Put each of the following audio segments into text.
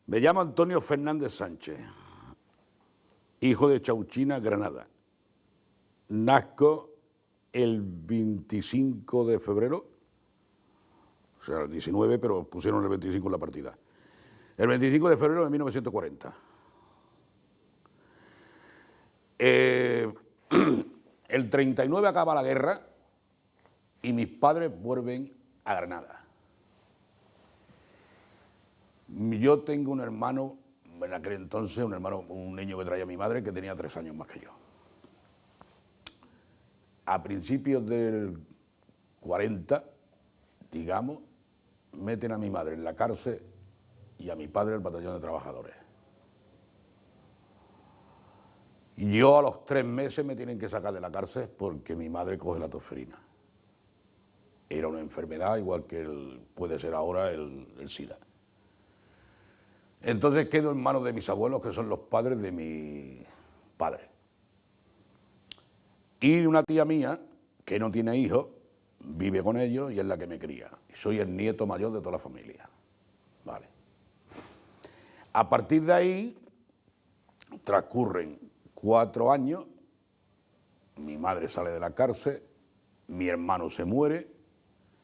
Me llamo Antonio Fernández Sánchez, hijo de Chauchina, Granada. Nazco el 25 de febrero, o sea, el 19, pero pusieron el 25 en la partida. El 25 de febrero de 1940. El 39 acaba la guerra y mis padres vuelven a Granada. Yo tengo un hermano, en aquel entonces, un niño que traía mi madre que tenía 3 años más que yo. A principios del 40, digamos, meten a mi madre en la cárcel y a mi padre en el batallón de trabajadores. Y yo a los 3 meses me tienen que sacar de la cárcel porque mi madre coge la tosferina. Era una enfermedad igual que puede ser ahora el SIDA. Entonces quedo en manos de mis abuelos, que son los padres de mi padre. Y una tía mía, que no tiene hijos, vive con ellos y es la que me cría. Soy el nieto mayor de toda la familia. Vale. A partir de ahí, transcurren 4 años, mi madre sale de la cárcel, mi hermano se muere,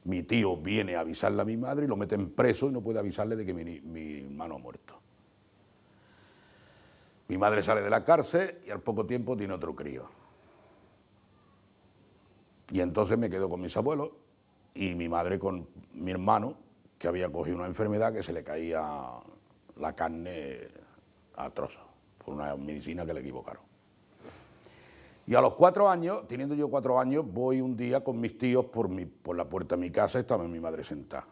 mi tío viene a avisarle a mi madre y lo meten preso y no puede avisarle de que mi hermano ha muerto. Mi madre sale de la cárcel y al poco tiempo tiene otro crío. Y entonces me quedo con mis abuelos y mi madre con mi hermano, que había cogido una enfermedad que se le caía la carne a trozos, por una medicina que le equivocaron. Y a los 4 años, teniendo yo 4 años, voy un día con mis tíos por la puerta de mi casa, estaba mi madre sentada.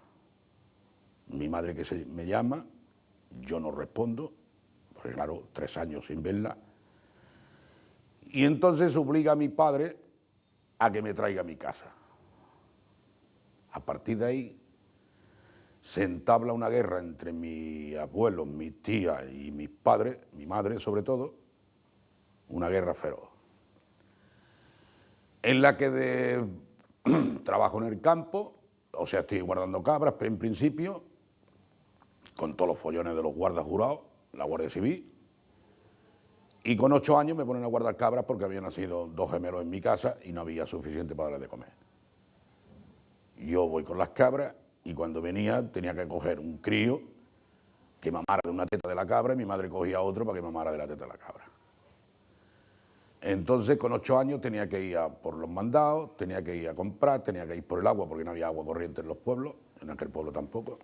Mi madre que me llama, yo no respondo, porque claro, 3 años sin verla. Y entonces obliga a mi padre a que me traiga a mi casa. A partir de ahí se entabla una guerra entre mis abuelos, mis tías y mis padres, mi madre sobre todo, una guerra feroz, en la que trabajo en el campo, o sea, estoy guardando cabras en principio, con todos los follones de los guardas jurados, la Guardia Civil, y con 8 años me ponen a guardar cabras porque habían nacido 2 gemelos en mi casa y no había suficiente para darles de comer. Yo voy con las cabras y cuando venía tenía que coger un crío que mamara de una teta de la cabra y mi madre cogía otro para que mamara de la teta de la cabra. Entonces con 8 años tenía que ir a por los mandados, tenía que ir a comprar, tenía que ir por el agua porque no había agua corriente en los pueblos, en aquel pueblo tampoco,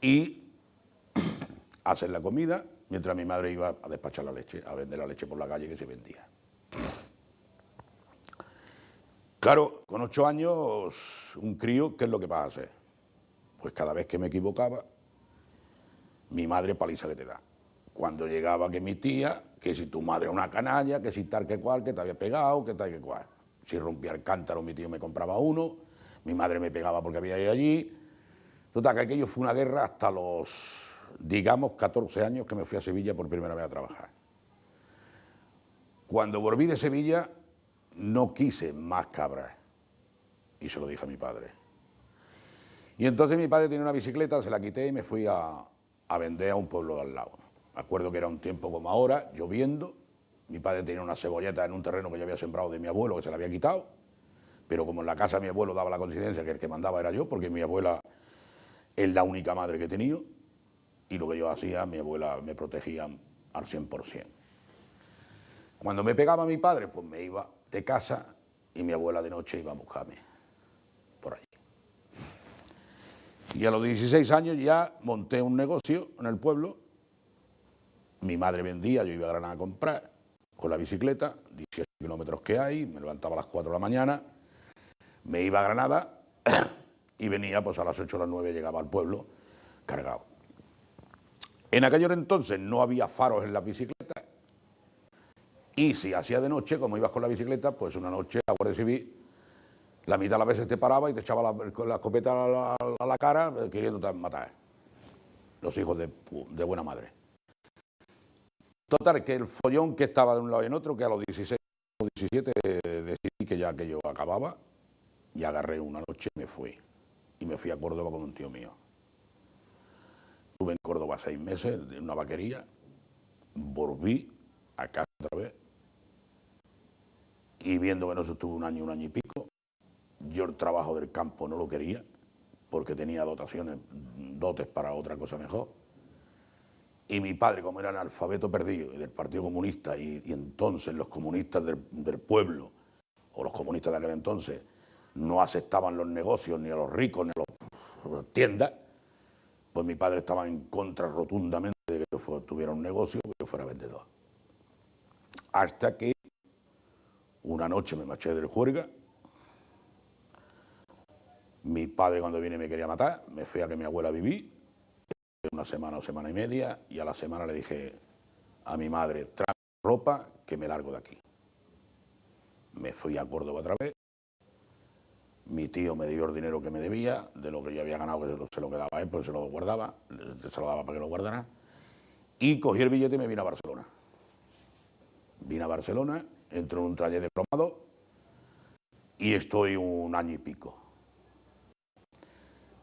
y hacer la comida mientras mi madre iba a despachar la leche, a vender la leche por la calle que se vendía. Claro, con 8 años, un crío, ¿qué es lo que vas a hacer? Pues cada vez que me equivocaba, mi madre paliza que te da. Cuando llegaba que mi tía, que si tu madre es una canalla, que si tal que cual, que te había pegado, que tal que cual. Si rompía el cántaro, mi tío me compraba uno, mi madre me pegaba porque había ido allí. Total, que aquello fue una guerra hasta los, digamos, 14 años que me fui a Sevilla por primera vez a trabajar. Cuando volví de Sevilla, no quise más cabras. Y se lo dije a mi padre. Y entonces mi padre tenía una bicicleta, se la quité y me fui a vender a un pueblo de al lado. Me acuerdo que era un tiempo como ahora, lloviendo. Mi padre tenía una cebolleta en un terreno que yo había sembrado de mi abuelo, que se la había quitado. Pero como en la casa de mi abuelo daba la coincidencia que el que mandaba era yo, porque mi abuela es la única madre que he tenido, y lo que yo hacía, mi abuela me protegía al 100%. Cuando me pegaba mi padre, pues me iba de casa y mi abuela de noche iba a buscarme por allí. Y a los 16 años ya monté un negocio en el pueblo. Mi madre vendía, yo iba a Granada a comprar con la bicicleta, 18 kilómetros que hay, me levantaba a las 4 de la mañana, me iba a Granada y venía pues a las 8 o las 9 llegaba al pueblo cargado. En aquellos entonces no había faros en las bicicletas y si hacía de noche, como ibas con la bicicleta, pues una noche la Guardia Civil, la mitad de las veces te paraba y te echaba la escopeta a la cara queriéndote matar. Los hijos de buena madre. Total, que el follón que estaba de un lado y en otro, que a los 16 o 17 decidí que ya aquello acababa y agarré una noche y me fui. Y me fui a Córdoba con un tío mío. Estuve en Córdoba 6 meses, en una vaquería, volví a casa otra vez, y viendo que no se estuvo un año y pico, yo el trabajo del campo no lo quería, porque tenía dotes para otra cosa mejor. Y mi padre, como era analfabeto perdido y del Partido Comunista, y entonces los comunistas del pueblo, o los comunistas de aquel entonces, no aceptaban los negocios, ni a los ricos, ni a las tiendas, pues mi padre estaba en contra rotundamente de que yo tuviera un negocio, que yo fuera vendedor. Hasta que una noche me marché del juerga, mi padre cuando vine me quería matar, me fui a que mi abuela viví, una semana o semana y media, y a la semana le dije a mi madre, trae ropa que me largo de aquí. Me fui a Córdoba otra vez, mi tío me dio el dinero que me debía, de lo que yo había ganado, que se lo quedaba a él, pues se lo guardaba, se lo daba para que lo guardara, y cogí el billete y me vine a Barcelona. Vine a Barcelona, entro en un taller de plomado y estoy un año y pico.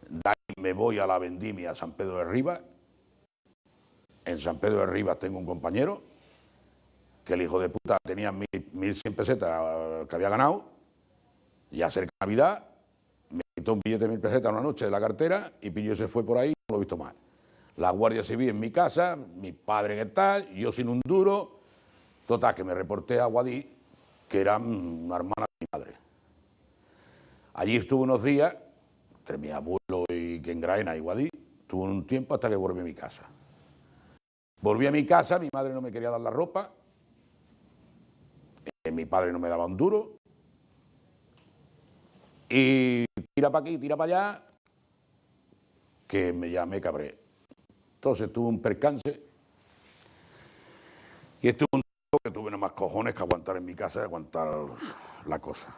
De ahí me voy a la vendimia a San Pedro de Ribas. En San Pedro de Ribas tengo un compañero que el hijo de puta tenía 1.100 pesetas que había ganado, ya cerca de Navidad, me quitó un billete de 1.000 pesetas una noche de la cartera y pillo se fue por ahí, no lo he visto más. La Guardia Civil en mi casa, mi padre que tal, yo sin un duro, total, que me reporté a Guadí, que era una hermana de mi madre. Allí estuve unos días, entre mi abuelo y Quengraena y Guadí, estuve un tiempo hasta que volví a mi casa. Volví a mi casa, mi madre no me quería dar la ropa, mi padre no me daba un duro, y tira para aquí, tira para allá, que me cabré. Entonces tuve un percance, y estuve un tiempo que tuve más cojones que aguantar en mi casa y aguantar la cosa.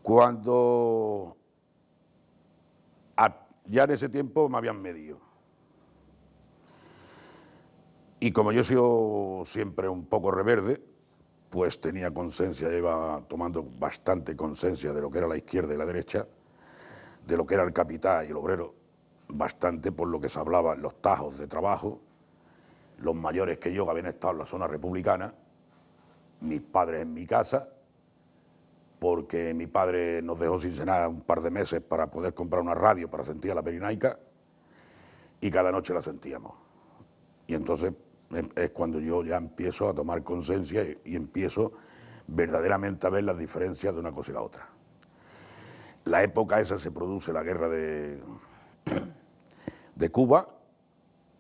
Cuando ya en ese tiempo me habían medido. Y como yo he sido siempre un poco reverde, pues tenía conciencia, iba tomando bastante conciencia de lo que era la izquierda y la derecha, de lo que era el capital y el obrero, bastante por lo que se hablaba en los tajos de trabajo, los mayores que yo que habían estado en la zona republicana, mis padres en mi casa, porque mi padre nos dejó sin cenar un par de meses para poder comprar una radio para sentir la Pirenaica, y cada noche la sentíamos. Y entonces es cuando yo ya empiezo a tomar conciencia y empiezo verdaderamente a ver las diferencias de una cosa y la otra. La época esa se produce la guerra de Cuba,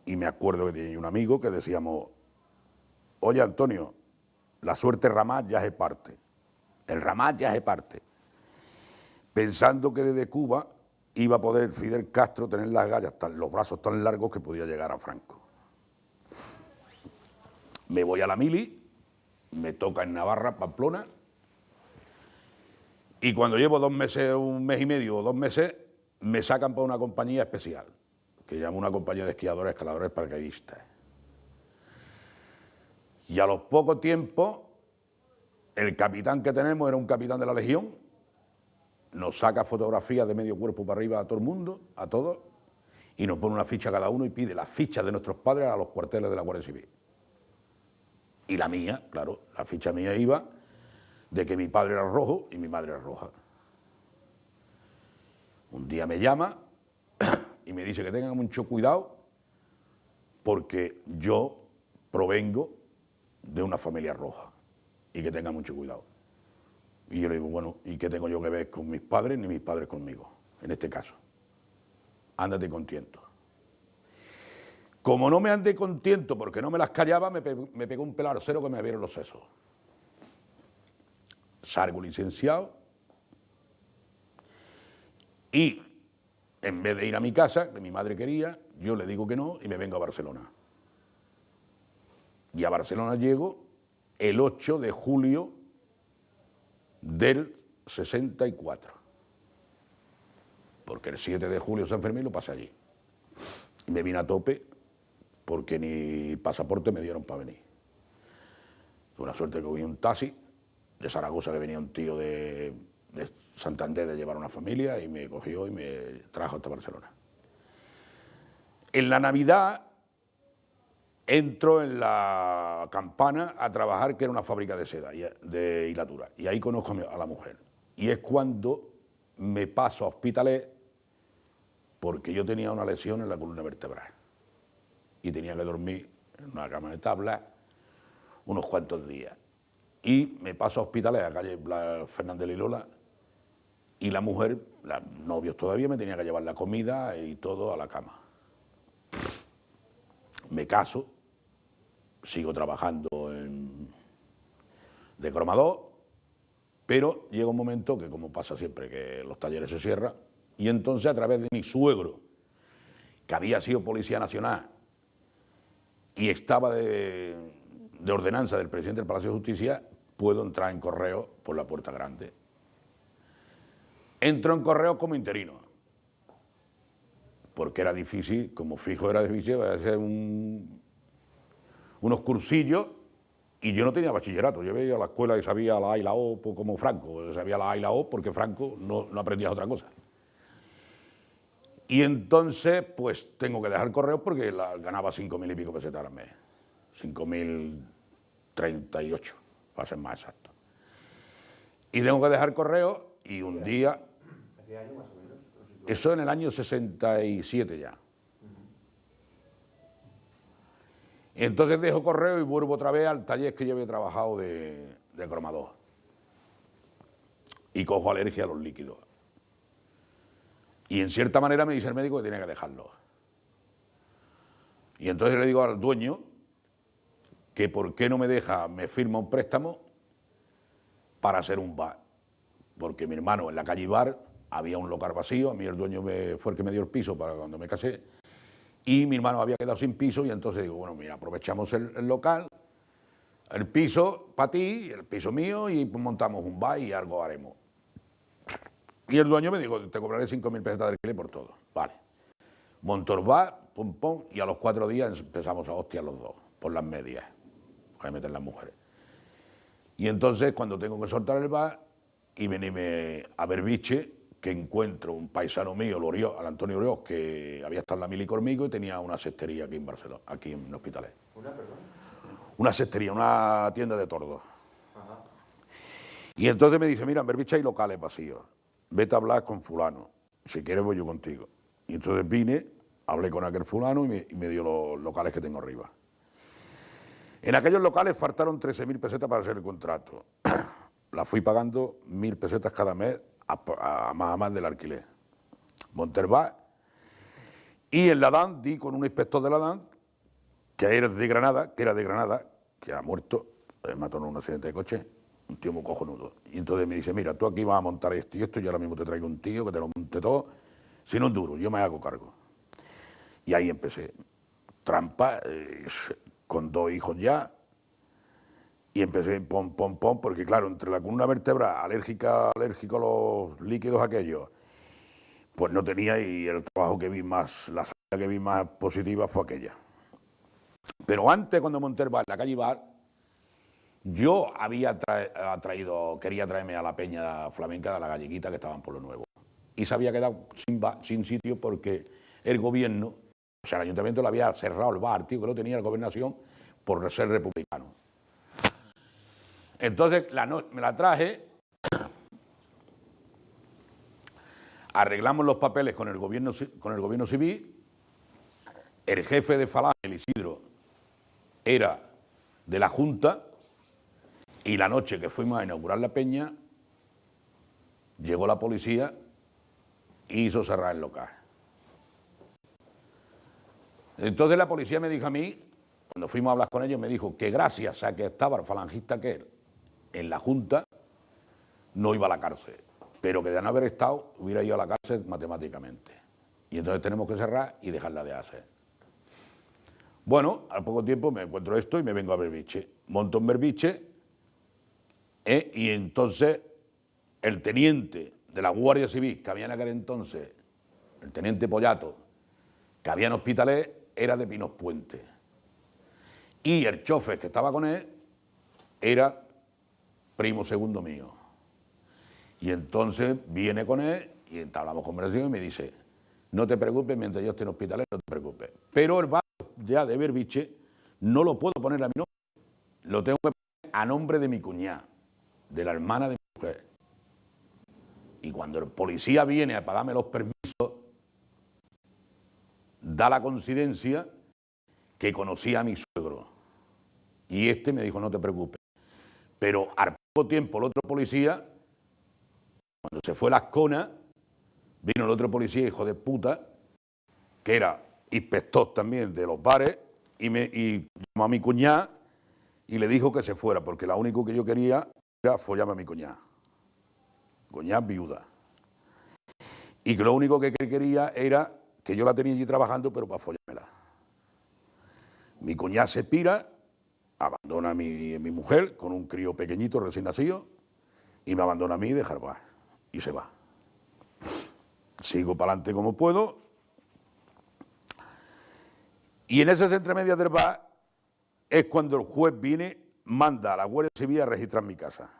y me acuerdo que tenía un amigo que decíamos, oye Antonio, la suerte Ramat ya se parte, el Ramat ya se parte, pensando que desde Cuba iba a poder Fidel Castro tener las gallas, los brazos tan largos que podía llegar a Franco. Me voy a la mili, me toca en Navarra, Pamplona, y cuando llevo 2 meses, 1 mes y medio o 2 meses, me sacan para una compañía especial, que llamo una compañía de esquiadores, escaladores, paracaidistas. Y a los pocos tiempos, el capitán que tenemos era un capitán de la Legión, nos saca fotografías de medio cuerpo para arriba a todo el mundo, a todos, y nos pone una ficha cada uno y pide las fichas de nuestros padres a los cuarteles de la Guardia Civil. Y la mía, claro, la ficha mía iba de que mi padre era rojo y mi madre era roja. Un día me llama y me dice que tengan mucho cuidado porque yo provengo de una familia roja y que tengan mucho cuidado. Y yo le digo, bueno, ¿y qué tengo yo que ver con mis padres ni mis padres conmigo? En este caso, ándate contento. Como no me andé contento porque no me las callaba, me pegó un pelarcero que me abrieron los sesos. Salgo licenciado y en vez de ir a mi casa, que mi madre quería, yo le digo que no y me vengo a Barcelona. Y a Barcelona llego el 8 de julio del 64. Porque el 7 de julio San Fermín lo pasé allí. Y me vine a tope porque ni pasaporte me dieron para venir. Tuve la suerte que cogí un taxi de Zaragoza, que venía un tío de Santander de llevar una familia, y me cogió y me trajo hasta Barcelona. En la Navidad entro en la Campana a trabajar, que era una fábrica de seda, de hilatura, y ahí conozco a la mujer. Y es cuando me paso a Hospitalet, porque yo tenía una lesión en la columna vertebral y tenía que dormir en una cama de tabla unos cuantos días. Y me paso a Hospitalet, a calle Fernández Lilola, y la mujer, los novios todavía, me tenía que llevar la comida y todo a la cama. Me caso, sigo trabajando de cromador, pero llega un momento que, como pasa siempre, que los talleres se cierran, y entonces, a través de mi suegro, que había sido Policía Nacional y estaba de ordenanza del presidente del Palacio de Justicia, puedo entrar en Correo por la Puerta Grande. Entro en Correo como interino, porque era difícil, como fijo era difícil, hacer unos cursillos, y yo no tenía bachillerato. Yo veía a la escuela y sabía la A y la O como Franco, sabía la A y la O porque Franco no aprendía otra cosa. Y entonces, pues tengo que dejar Correo porque ganaba 5.000 y pico pesetas al mes. 5.038, para ser más exacto. Y tengo que dejar Correo y un día... ¿A qué año más o menos? Eso en el año 67 ya. Entonces dejo Correo y vuelvo otra vez al taller que yo había trabajado de cromador. Y cojo alergia a los líquidos. Y en cierta manera me dice el médico que tiene que dejarlo. Y entonces le digo al dueño que por qué no me deja, me firma un préstamo para hacer un bar. Porque mi hermano en la calle Bar había un local vacío, a mí el dueño fue el que me dio el piso para cuando me casé, y mi hermano había quedado sin piso, y entonces digo, bueno, mira, aprovechamos el local, el piso para ti, el piso mío, y montamos un bar y algo haremos. Y el dueño me dijo, te cobraré 5.000 pesetas de alquiler por todo. Vale. Monto el bar, pum, pum, y a los 4 días empezamos a hostiar los dos, por las medias. Voy a meter las mujeres. Y entonces, cuando tengo que soltar el bar y venirme a Berbiche, que encuentro un paisano mío, al Antonio Oriós, que había estado en la mili conmigo y tenía una cestería aquí en Barcelona, aquí en Hospitalet. ¿Una, perdón? Una cestería, una tienda de tordos. Ajá. Y entonces me dice, mira, en Berbiche hay locales vacíos, vete a hablar con fulano, si quieres voy yo contigo. Y entonces vine, hablé con aquel fulano y me dio los locales que tengo arriba. En aquellos locales faltaron 13.000 pesetas para hacer el contrato. La fui pagando 1.000 pesetas cada mes a más del alquiler. Monté el bar y en la DAN di con un inspector de la DAN que era de Granada, que ha muerto, mató en un accidente de coche, un tío muy cojonudo. Y entonces me dice, mira, tú aquí vas a montar esto y esto, yo ahora mismo te traigo un tío que te lo monte todo, sin un duro, yo me hago cargo. Y ahí empecé. Trampa, con 2 hijos ya, y empecé pom, pom, pom, porque claro, entre la columna vertebral, alérgico a los líquidos aquellos, pues no tenía, y el trabajo que vi más, la salida que vi más positiva fue aquella. Pero antes, cuando monté el bar, en la calle Bar, yo quería traerme a la peña flamenca de la Galleguita, que estaban por lo nuevo. Y se había quedado sin sitio porque el gobierno, o sea, el ayuntamiento le había cerrado el bar, tío, que lo tenía la gobernación por ser republicano. Entonces me la traje, arreglamos los papeles con el gobierno civil, el jefe de Falange, el Isidro, era de la Junta, y la noche que fuimos a inaugurar la peña, llegó la policía y hizo cerrar el local. Entonces la policía me dijo a mí, cuando fuimos a hablar con ellos, me dijo que gracias a que estaba el falangista aquel en la Junta, no iba a la cárcel, pero que de no haber estado, hubiera ido a la cárcel matemáticamente. Y entonces tenemos que cerrar y dejarla de hacer. Bueno, al poco tiempo me encuentro esto y me vengo a Berbiche. Monto en Berbiche, y entonces el teniente de la Guardia Civil, que había en aquel entonces, el teniente Pollato, que había en Hospitalet, era de Pinos Puente. Y el chofer que estaba con él era primo segundo mío. Y entonces viene con él y entablamos conversación y me dice, no te preocupes, mientras yo esté en hospitales, no te preocupes. Pero el bar ya de Berbiche no lo puedo poner a mi nombre, lo tengo que poner a nombre de mi cuñada, de la hermana de mi mujer. Y cuando el policía viene a pagarme los permisos, da la coincidencia que conocía a mi suegro. Y este me dijo, no te preocupes. Pero al poco tiempo el otro policía, cuando se fue la Ascona, vino el otro policía, hijo de puta, que era inspector también de los bares, y llamó a mi cuñada y le dijo que se fuera, porque lo único que yo quería era follarme a mi cuñada. Cuñada viuda. Y que lo único que quería era que yo la tenía allí trabajando, pero para follármela. Mi cuñada se pira, abandona a mi mujer con un crío pequeñito recién nacido y me abandona a mí y deja el bar. Y se va. Sigo para adelante como puedo. Y en esas entremedias del bar es cuando el juez viene, manda a la Guardia Civil a registrar mi casa.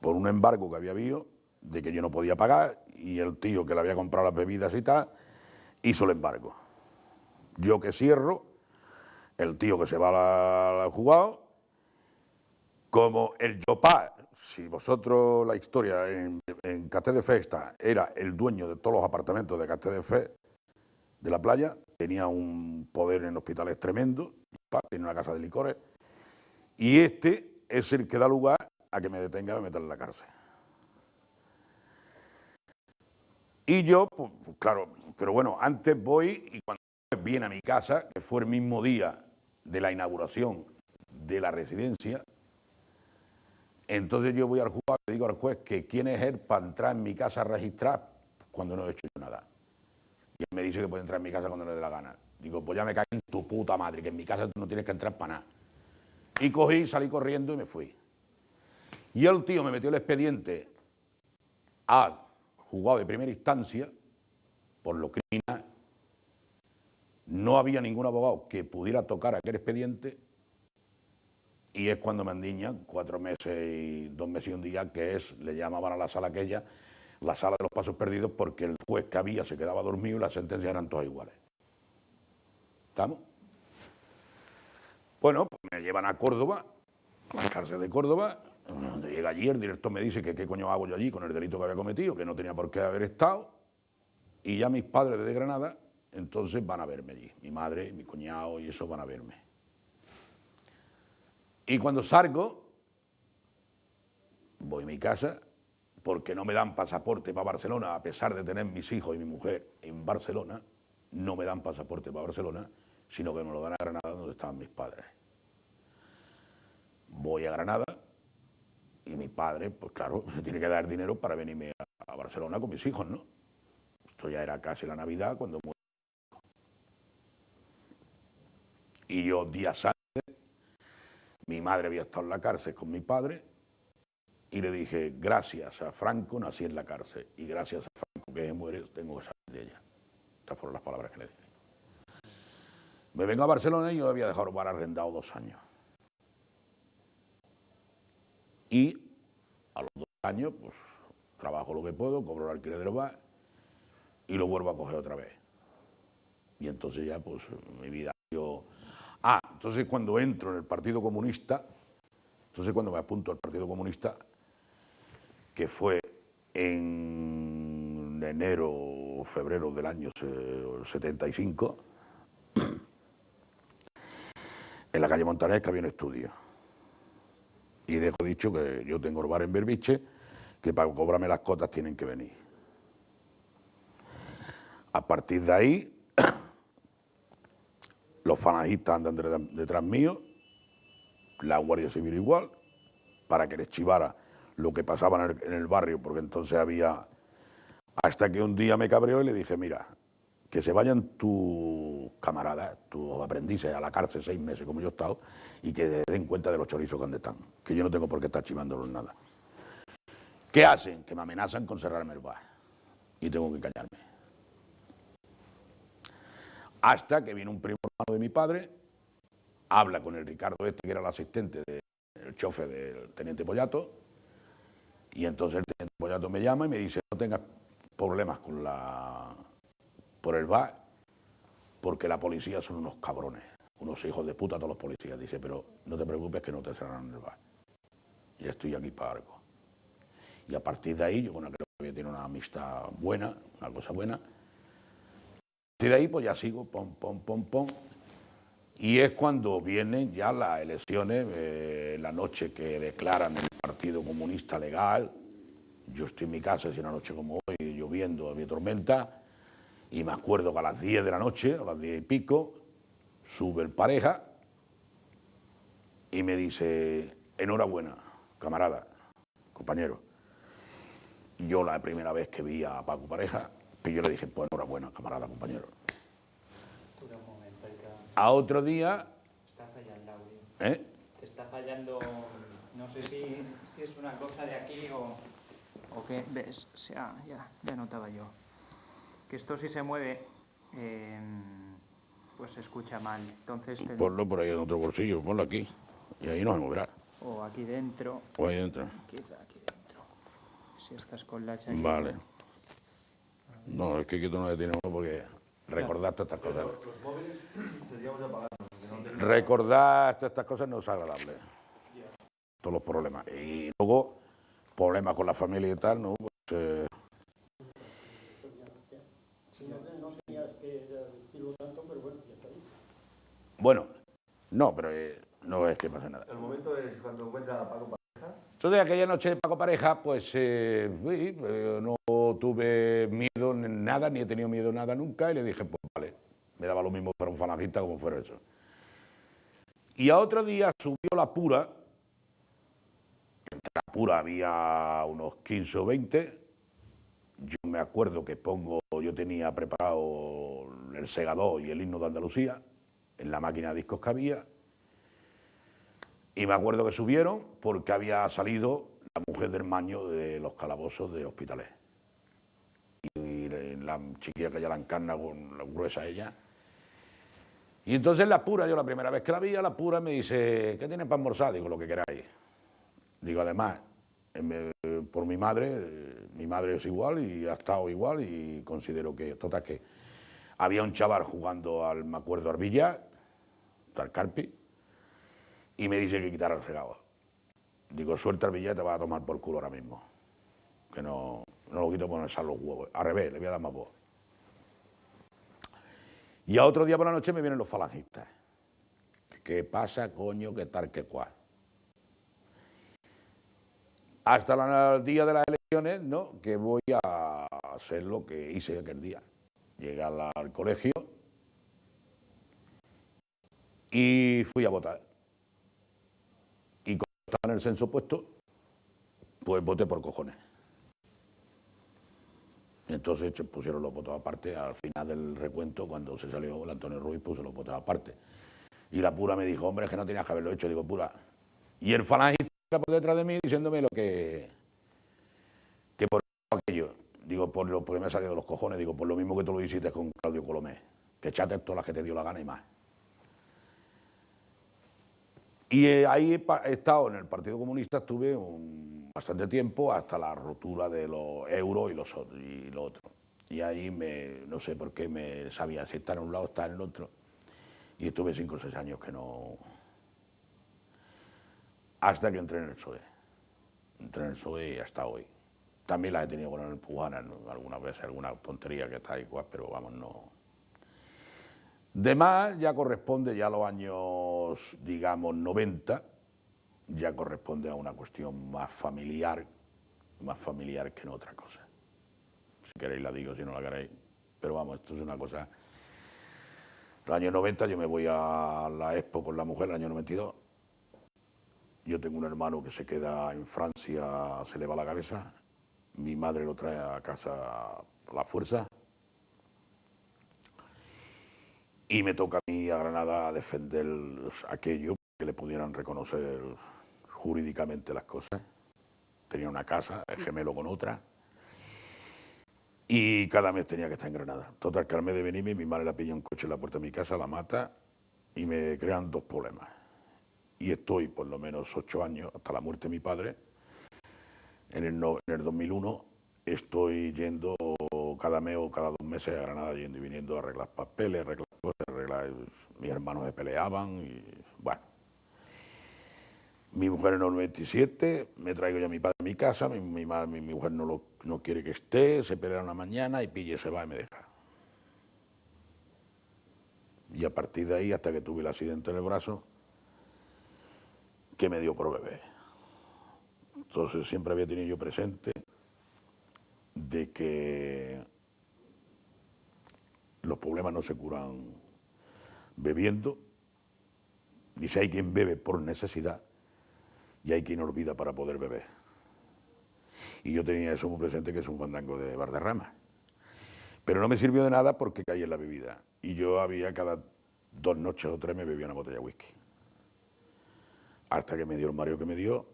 Por un embargo que había habido, de que yo no podía pagar, y el tío que le había comprado las bebidas y tal, hizo el embargo. Yo que cierro, el tío que se va al juzgado, como el Yopá, si vosotros la historia en Castelldefels era el dueño de todos los apartamentos de Castelldefels de la playa, tenía un poder en hospitales tremendo, tiene una casa de licores, y este es el que da lugar a que me detenga y me metan en la cárcel. Y yo, pues claro, pero bueno, antes voy y cuando viene a mi casa, que fue el mismo día de la inauguración de la residencia, entonces yo voy al juzgado y le digo al juez que quién es él para entrar en mi casa a registrar cuando no he hecho yo nada. Y él me dice que puede entrar en mi casa cuando le dé la gana. Digo, pues ya me cago en tu puta madre, que en mi casa tú no tienes que entrar para nada. Y cogí, salí corriendo y me fui. Y el tío me metió el expediente al juzgado de primera instancia por lo criminal. No había ningún abogado que pudiera tocar aquel expediente y es cuando me endiñan 4 meses y 2 meses y un día, que es, le llamaban a la sala aquella, la sala de los pasos perdidos, porque el juez que había se quedaba dormido y las sentencias eran todas iguales. ¿Estamos? Bueno, pues me llevan a Córdoba, a la cárcel de Córdoba, donde llega allí, el director me dice que qué coño hago yo allí con el delito que había cometido, que no tenía por qué haber estado, y ya mis padres desde Granada, entonces van a verme allí, mi madre, mi cuñado y eso van a verme. Y cuando salgo, voy a mi casa, porque no me dan pasaporte para Barcelona, a pesar de tener mis hijos y mi mujer en Barcelona, no me dan pasaporte para Barcelona, sino que me lo dan a Granada, donde estaban mis padres. Voy a Granada y mi padre, pues claro, se tiene que dar dinero para venirme a Barcelona con mis hijos, ¿no? Esto ya era casi la Navidad cuando murió. Y yo, días antes, mi madre había estado en la cárcel con mi padre y le dije, gracias a Franco nací en la cárcel y gracias a Franco que se muere tengo que salir de ella. Estas fueron las palabras que le dije. Me vengo a Barcelona y yo había dejado el bar arrendado 2 años. Y a los 2 años, pues trabajo lo que puedo, cobro el alquiler del bar y lo vuelvo a coger otra vez. Y entonces ya, pues, mi vida... entonces cuando entro en el Partido Comunista, entonces cuando me apunto al Partido Comunista, que fue en enero o febrero del año 75, en la calle Montaner, que había un estudio. Y dejo dicho que yo tengo el bar en Berbiche, que para cobrarme las cotas tienen que venir. A partir de ahí, los falangistas andan detrás mío, la Guardia Civil igual, para que les chivara lo que pasaba en el barrio, porque entonces había... Hasta que un día me cabreó y le dije, mira, que se vayan tus camaradas, tus aprendices a la cárcel 6 meses, como yo he estado, y que den cuenta de los chorizos donde están, que yo no tengo por qué estar chivándolos nada. ¿Qué hacen? Que me amenazan con cerrarme el bar, y tengo que callarme. Hasta que viene un primo hermano de mi padre, habla con el Ricardo este, que era el asistente del chofer del teniente Pollato, y entonces el teniente Pollato me llama y me dice, no tengas problemas por el bar, porque la policía son unos cabrones, unos hijos de puta todos los policías. Dice, pero no te preocupes que no te cerrarán el bar. Ya estoy aquí para algo. Y a partir de ahí, yo creo que tiene una amistad buena, una cosa buena. A partir de ahí, pues ya sigo, pom, pom, pom, pom. Y es cuando vienen ya las elecciones, la noche que declaran el Partido Comunista legal. Yo estoy en mi casa, es una noche como hoy, lloviendo, había tormenta, y me acuerdo que a las 10 de la noche, a las 10 y pico, sube el Pareja y me dice, enhorabuena, camarada, compañero. Yo la primera vez que vi a Paco Pareja, que yo le dije, pues enhorabuena, camarada, compañero. A otro día... Está fallando el audio. ¿Eh? Te está fallando, no sé si es una cosa de aquí o qué. ¿Ves? O sea, ya notaba yo. Que esto si se mueve, pues se escucha mal. Entonces... Ponlo por ahí en otro bolsillo, ponlo aquí. Y ahí no se moverá. O aquí dentro. O ahí dentro. Quizá aquí dentro. Si estás con la chaqueta. Vale. No, es que quieto no detiene uno porque recordar todas estas cosas. Los móviles tendríamos que apagarlos. Recordar todas estas cosas no es agradable. Todos los problemas. Y luego, problemas con la familia y tal, ¿no? Pues, No tenías que decirlo tanto, pero bueno, ya está ahí. bueno, no, pero no es que pase nada. El momento es cuando encuentra a Paco Pareja. Entonces, aquella noche de Paco Pareja, pues no tuve miedo en nada, ni he tenido miedo en nada nunca, y le dije, pues vale, me daba lo mismo para un falangista como fuera eso. Y a otro día subió la Pura, entre la Pura había unos 15 o 20, yo me acuerdo que yo tenía preparado el segador y el himno de Andalucía, en la máquina de discos que había, y me acuerdo que subieron porque había salido la mujer del Maño de los calabozos de Hospitalet. Y la chiquilla que ya la encarna con la gruesa ella. Y entonces la Pura, yo la primera vez que la vi, la Pura me dice, ¿qué tienes para almorzar? Digo, lo que queráis. Digo, además, por mi madre es igual y ha estado igual y considero que, total, que había un chaval jugando me acuerdo, al billar, al Carpi, y me dice que quitara el segado. Digo, suelta el billar y te vas a tomar por culo ahora mismo. Que no lo quito por echar los huevos. Al revés, le voy a dar más voz. Y a otro día por la noche me vienen los falangistas. ¿Qué pasa, coño? ¿Qué tal, qué cual? Hasta el día de las elecciones, ¿no? Que voy a hacer lo que hice aquel día. Llegué al colegio y fui a votar. Y como estaba en el censo puesto, pues voté por cojones. Entonces pusieron los votos aparte al final del recuento, cuando se salió el Antonio Ruiz, puso los votos aparte. Y la Pura me dijo, hombre, es que no tenías que haberlo hecho. Digo, Pura. Y el falangista por detrás de mí diciéndome lo que por aquello. Digo, porque me ha salido de los cojones. Digo, por lo mismo que tú lo hiciste con Claudio Colomé, que echaste todas las que te dio la gana y más. Y ahí he estado en el Partido Comunista, estuve bastante tiempo hasta la rotura de los euros y lo otro. Y ahí no sé por qué me sabía si estar en un lado o estar en el otro. Y estuve 5 o 6 años que no... Hasta que entré en el PSOE. Entré en el PSOE y hasta hoy. También las he tenido con el Pujana, algunas veces, alguna tontería que está igual, pero vamos, no... De más, ya corresponde ya a los años, digamos, 90, ya corresponde a una cuestión más familiar que en otra cosa. Si queréis la digo, si no la queréis. Pero vamos, esto es una cosa... El año 90 yo me voy a la Expo con la mujer, el año 92. Yo tengo un hermano que se queda en Francia, se le va la cabeza. Mi madre lo trae a casa a la fuerza. Y me toca a mí a Granada defender aquello, que le pudieran reconocer jurídicamente las cosas. Tenía una casa, el gemelo con otra. Y cada mes tenía que estar en Granada. Total, que al mes de venirme, mi madre la pilla un coche en la puerta de mi casa, la mata y me crean 2 problemas. Y estoy por lo menos 8 años, hasta la muerte de mi padre, en el 2001, estoy yendo cada mes o cada 2 meses a Granada, yendo y viniendo a arreglar papeles, arreglar cosas, mis hermanos se peleaban y bueno. Mi mujer en el 97, me traigo ya a mi padre a mi casa, mi mujer no quiere que esté, se pelea una mañana y pille, se va y me deja. Y a partir de ahí, hasta que tuve el accidente en el brazo, que me dio por bebé. Entonces siempre había tenido yo presente de que los problemas no se curan bebiendo, ni si hay quien bebe por necesidad, y hay quien olvida para poder beber. Y yo tenía eso muy presente, que es un fandango de Valderrama. Pero no me sirvió de nada porque caí en la bebida. Y yo cada 2 noches o 3 me bebía una botella de whisky. Hasta que me dio el mareo que me dio,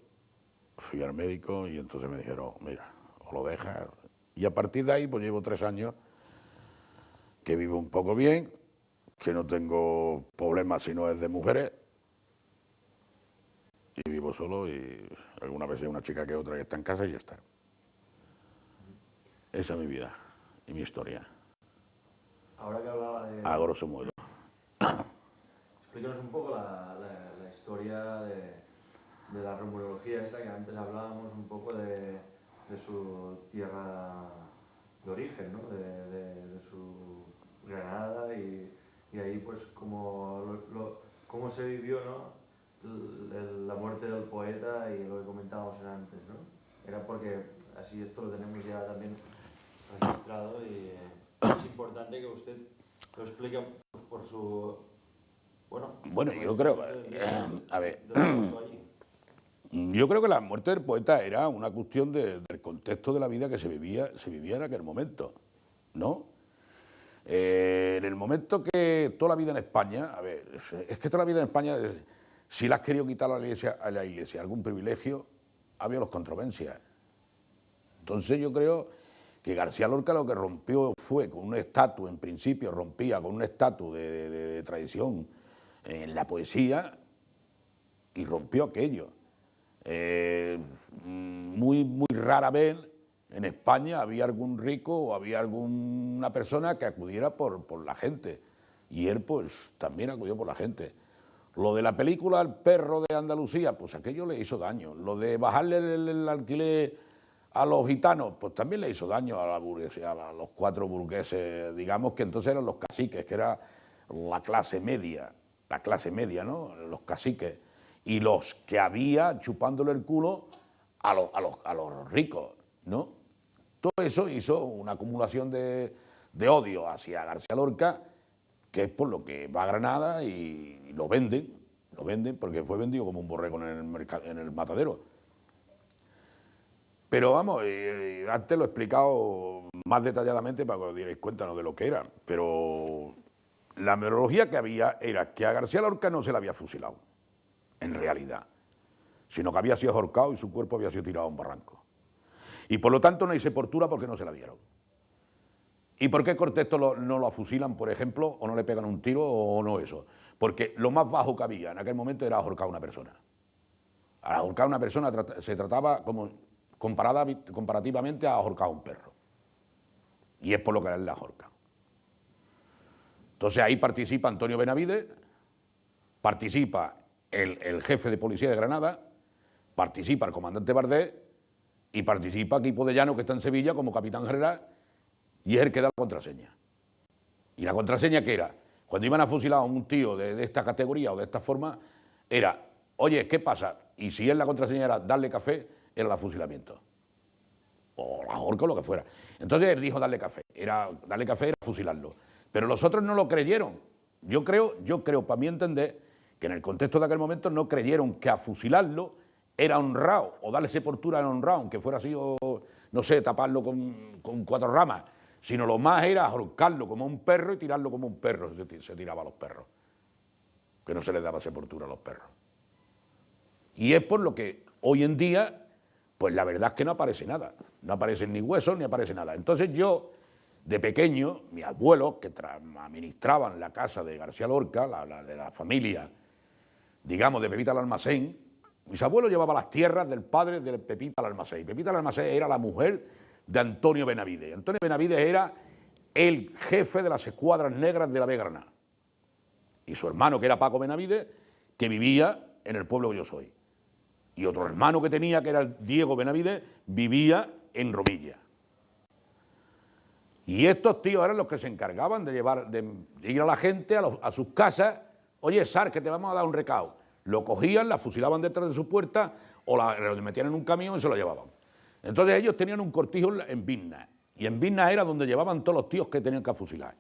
fui al médico y entonces me dijeron, mira, o lo dejas. Y a partir de ahí, pues llevo 3 años que vivo un poco bien, que no tengo problemas si no es de mujeres, y vivo solo y alguna vez hay una chica que otra que está en casa y ya está. Esa es mi vida y mi historia, Ahora que hablaba de... a grosso modo. Explícanos un poco la historia de la rumorología esa que antes hablábamos un poco de su tierra de origen, ¿no? De su Granada y ahí pues cómo se vivió, ¿no? La muerte del poeta y lo que comentábamos antes, ¿no? Era porque así esto lo tenemos ya también registrado y es importante que usted lo explique pues, por su... Bueno, yo creo, a ver, yo creo que la muerte del poeta era una cuestión del contexto de la vida que se vivía en aquel momento, ¿no? En el momento que toda la vida en España, a ver, es que toda la vida en España, si le has querido quitar a la iglesia algún privilegio, ha habido las controversias. Entonces yo creo que García Lorca lo que rompió fue con un estatus, en principio rompía con un estatus de tradición en la poesía y rompió aquello. Muy rara vez en España había algún rico o había alguna persona que acudiera por la gente, y él pues también acudió por la gente. Lo de la película El perro de Andalucía, pues aquello le hizo daño. Lo de bajarle el alquiler a los gitanos, pues también le hizo daño a la burguesía, a los 4 burgueses, digamos que entonces eran los caciques, que era la clase media, ¿no? Los caciques. Y los que había chupándole el culo a los ricos, ¿no? Todo eso hizo una acumulación de odio hacia García Lorca, que es por lo que va a Granada y lo venden porque fue vendido como un borrego en el matadero. Pero vamos, antes lo he explicado más detalladamente para que os dierais cuenta, ¿no?, de lo que era, pero la metodología que había era que a García Lorca no se le había fusilado, en realidad, sino que había sido ahorcado y su cuerpo había sido tirado a un barranco. Y por lo tanto no hay sepultura porque no se la dieron. ¿Y por qué Cortés no lo fusilan, por ejemplo, o no le pegan un tiro o no eso? Porque lo más bajo que había en aquel momento era ahorcar a una persona. Al ahorcar a una persona se trataba como comparativamente a ahorcar a un perro. Y es por lo que él la ahorca. Entonces ahí participa Antonio Benavides, participa el jefe de policía de Granada, participa el comandante Bardés y participa Quipo de Llano, que está en Sevilla como capitán general, y es el que da la contraseña. ¿Y la contraseña qué era? Cuando iban a fusilar a un tío de esta categoría o de esta forma, era, oye, ¿qué pasa? Y si él la contraseña era darle café, era el fusilamiento. O la horca o lo que fuera. Entonces él dijo darle café era fusilarlo. Pero los otros no lo creyeron. Yo creo, para mi entender, que en el contexto de aquel momento no creyeron que a fusilarlo era honrado, o darle sepultura era honrado, aunque fuera así, o no sé, taparlo con 4 ramas, sino lo más era ahorcarlo como un perro y tirarlo como un perro, se tiraba a los perros, que no se les daba sepultura a los perros. Y es por lo que hoy en día, pues la verdad es que no aparece nada, no aparecen ni huesos ni aparece nada. Entonces yo, de pequeño, mis abuelos, que administraban la casa de García Lorca, de la familia, digamos, de Pepita al Almacén, mis abuelos llevaban las tierras del padre de Pepita al Almacén. Pepita al Almacén era la mujer de Antonio Benavides. Antonio Benavides era el jefe de las escuadras negras de la Granada. Y su hermano, que era Paco Benavides, que vivía en el pueblo que yo soy. Y otro hermano que tenía, que era el Diego Benavides, vivía en Romilla. Y estos tíos eran los que se encargaban de ir a la gente a sus casas. Oye, Sar, que te vamos a dar un recado. Lo cogían, la fusilaban detrás de su puerta o lo metían en un camión y se lo llevaban. Entonces ellos tenían un cortijo en Biznas. Y en Biznas era donde llevaban todos los tíos que tenían que fusilar.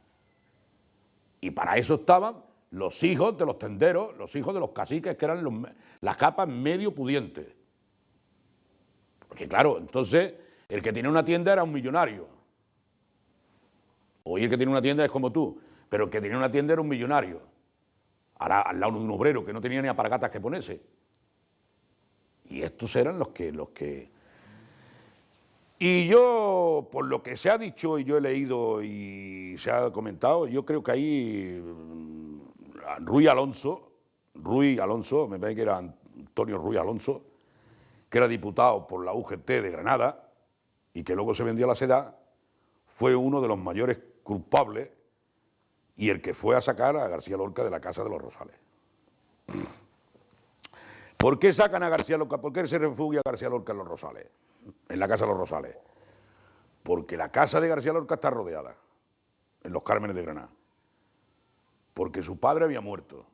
Y para eso estaban los hijos de los tenderos, los hijos de los caciques, que eran las capas medio pudientes. Porque claro, entonces el que tenía una tienda era un millonario. Hoy el que tiene una tienda es como tú, pero el que tenía una tienda era un millonario. Ahora al lado de un obrero que no tenía ni alpargatas que ponerse. Y estos eran los que... Y yo, por lo que se ha dicho y yo he leído y se ha comentado, yo creo que ahí Ruy Alonso, me parece que era Antonio Ruy Alonso, que era diputado por la UGT de Granada y que luego se vendió a la SEDA, fue uno de los mayores culpables y el que fue a sacar a García Lorca de la Casa de los Rosales. ¿Por qué sacan a García Lorca? ¿Por qué se refugia García Lorca en los Rosales? En la Casa de los Rosales. Porque la casa de García Lorca está rodeada, en los Cármenes de Granada. Porque su padre había muerto,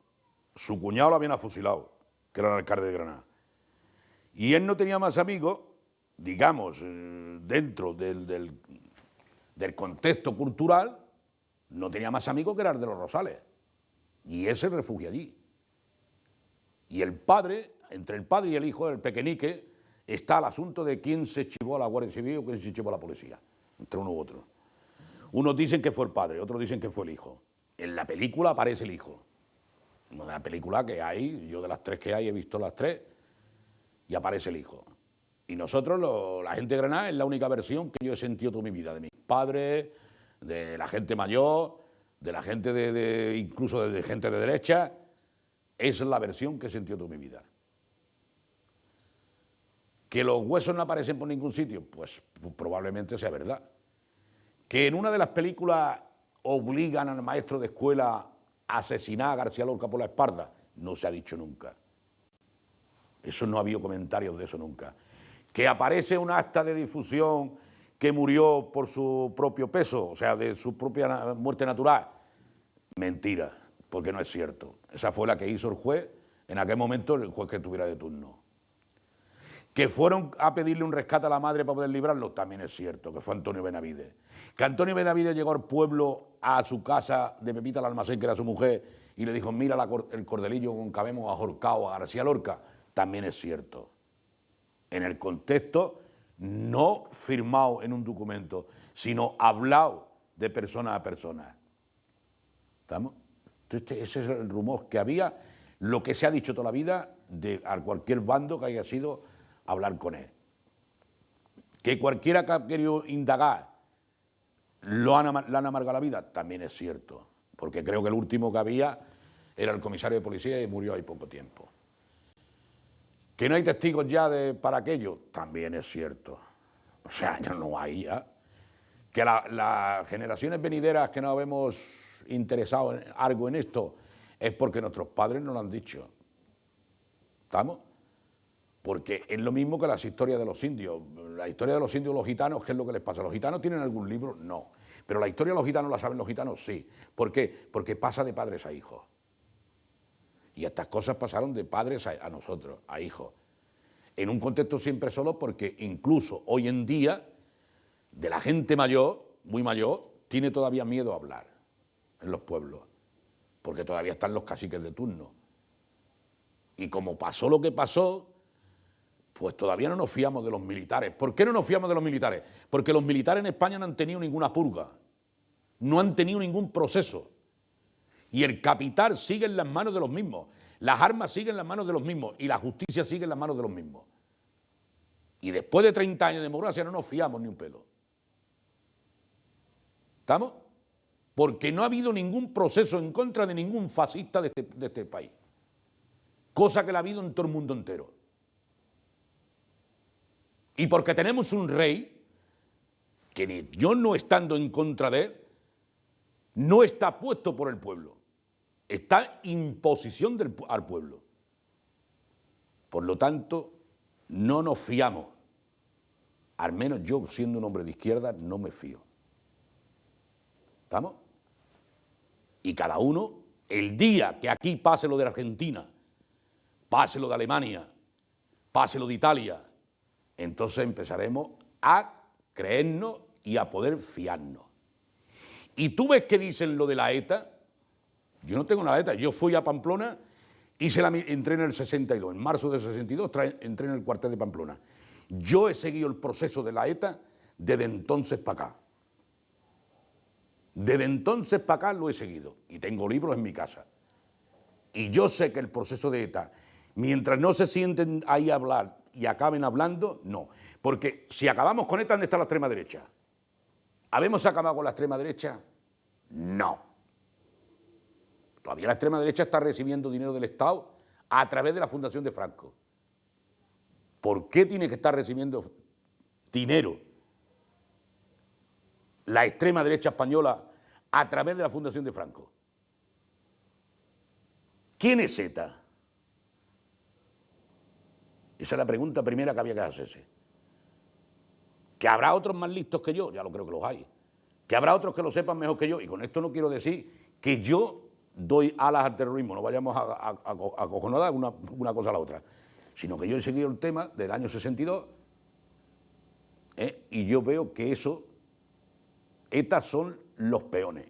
su cuñado lo habían afusilado, que era el alcalde de Granada. Y él no tenía más amigos, digamos, dentro del contexto cultural, no tenía más amigos que era el de los Rosales. Y él se refugia allí. Y el padre, entre el padre y el hijo, el pequeñique, está el asunto de quién se chivó a la Guardia Civil o quién se chivó a la policía, entre uno u otro. Unos dicen que fue el padre, otros dicen que fue el hijo. En la película aparece el hijo. En la película que hay, yo de las tres que hay he visto las tres, y aparece el hijo. Y nosotros, la gente de Granada, es la única versión que yo he sentido toda mi vida, de mis padres, de la gente mayor, de la gente incluso de gente de derecha. Esa es la versión que he sentido toda mi vida. ¿Que los huesos no aparecen por ningún sitio? Pues probablemente sea verdad. ¿Que en una de las películas obligan al maestro de escuela a asesinar a García Lorca por la espalda? No se ha dicho nunca. Eso no ha habido comentarios de eso nunca. ¿Que aparece un acta de difusión que murió por su propio peso, o sea, de su propia muerte natural? Mentira, porque no es cierto. Esa fue la que hizo el juez, en aquel momento el juez que estuviera de turno. ¿Que fueron a pedirle un rescate a la madre para poder librarlo? También es cierto, que fue Antonio Benavides. ¿Que Antonio Benavides llegó al pueblo, a su casa de Pepita al Almacén, que era su mujer, y le dijo, mira el cordelillo con que habemos ahorcado a García Lorca? También es cierto. En el contexto, no firmado en un documento, sino hablado de persona a persona. ¿Estamos? Entonces, ese es el rumor que había, lo que se ha dicho toda la vida a cualquier bando que haya sido hablar con él. Que cualquiera que ha querido indagar le han amargado la vida, también es cierto, porque creo que el último que había era el comisario de policía y murió hay poco tiempo. Que no hay testigos ya para aquello, también es cierto. O sea, ya no hay ya. Que las generaciones venideras que nos habemos interesado en algo en esto es porque nuestros padres nos lo han dicho. ¿Estamos? Porque es lo mismo que las historias de los indios. La historia de los indios, los gitanos, ¿qué es lo que les pasa? ¿Los gitanos tienen algún libro? No. Pero la historia de los gitanos la saben los gitanos, sí. ¿Por qué? Porque pasa de padres a hijos. Y estas cosas pasaron de padres a nosotros, a hijos. En un contexto siempre solo porque incluso hoy en día, de la gente mayor, muy mayor, tiene todavía miedo a hablar en los pueblos. Porque todavía están los caciques de turno. Y como pasó lo que pasó, pues todavía no nos fiamos de los militares. ¿Por qué no nos fiamos de los militares? Porque los militares en España no han tenido ninguna purga, no han tenido ningún proceso. Y el capital sigue en las manos de los mismos, las armas siguen en las manos de los mismos y la justicia sigue en las manos de los mismos. Y después de 30 años de democracia no nos fiamos ni un pelo. ¿Estamos? Porque no ha habido ningún proceso en contra de ningún fascista de este país. Cosa que la ha habido en todo el mundo entero. Y porque tenemos un rey que yo no estando en contra de él, no está puesto por el pueblo, está imposición al pueblo. Por lo tanto, no nos fiamos. Al menos yo, siendo un hombre de izquierda, no me fío. ¿Estamos? Y cada uno, el día que aquí pase lo de Argentina, pase lo de Alemania, pase lo de Italia, entonces empezaremos a creernos y a poder fiarnos. Y tú ves que dicen lo de la ETA. Yo no tengo la ETA. Yo fui a Pamplona, entré en el 62, en marzo del 62 entré en el cuartel de Pamplona. Yo he seguido el proceso de la ETA desde entonces para acá. Desde entonces para acá lo he seguido y tengo libros en mi casa. Y yo sé que el proceso de ETA, mientras no se sienten ahí a hablar y acaben hablando, no. Porque si acabamos con ETA, ¿dónde está la extrema derecha? ¿Habemos acabado con la extrema derecha? No. Todavía la extrema derecha está recibiendo dinero del Estado a través de la Fundación de Franco. ¿Por qué tiene que estar recibiendo dinero la extrema derecha española a través de la Fundación de Franco? ¿Quién es ETA? Esa es la pregunta primera que había que hacerse. Que habrá otros más listos que yo, ya lo creo que los hay. Que habrá otros que lo sepan mejor que yo. Y con esto no quiero decir que yo doy alas al terrorismo, no vayamos a cojonar una cosa a la otra. Sino que yo he seguido el tema del año 62 y yo veo que ETA son los peones.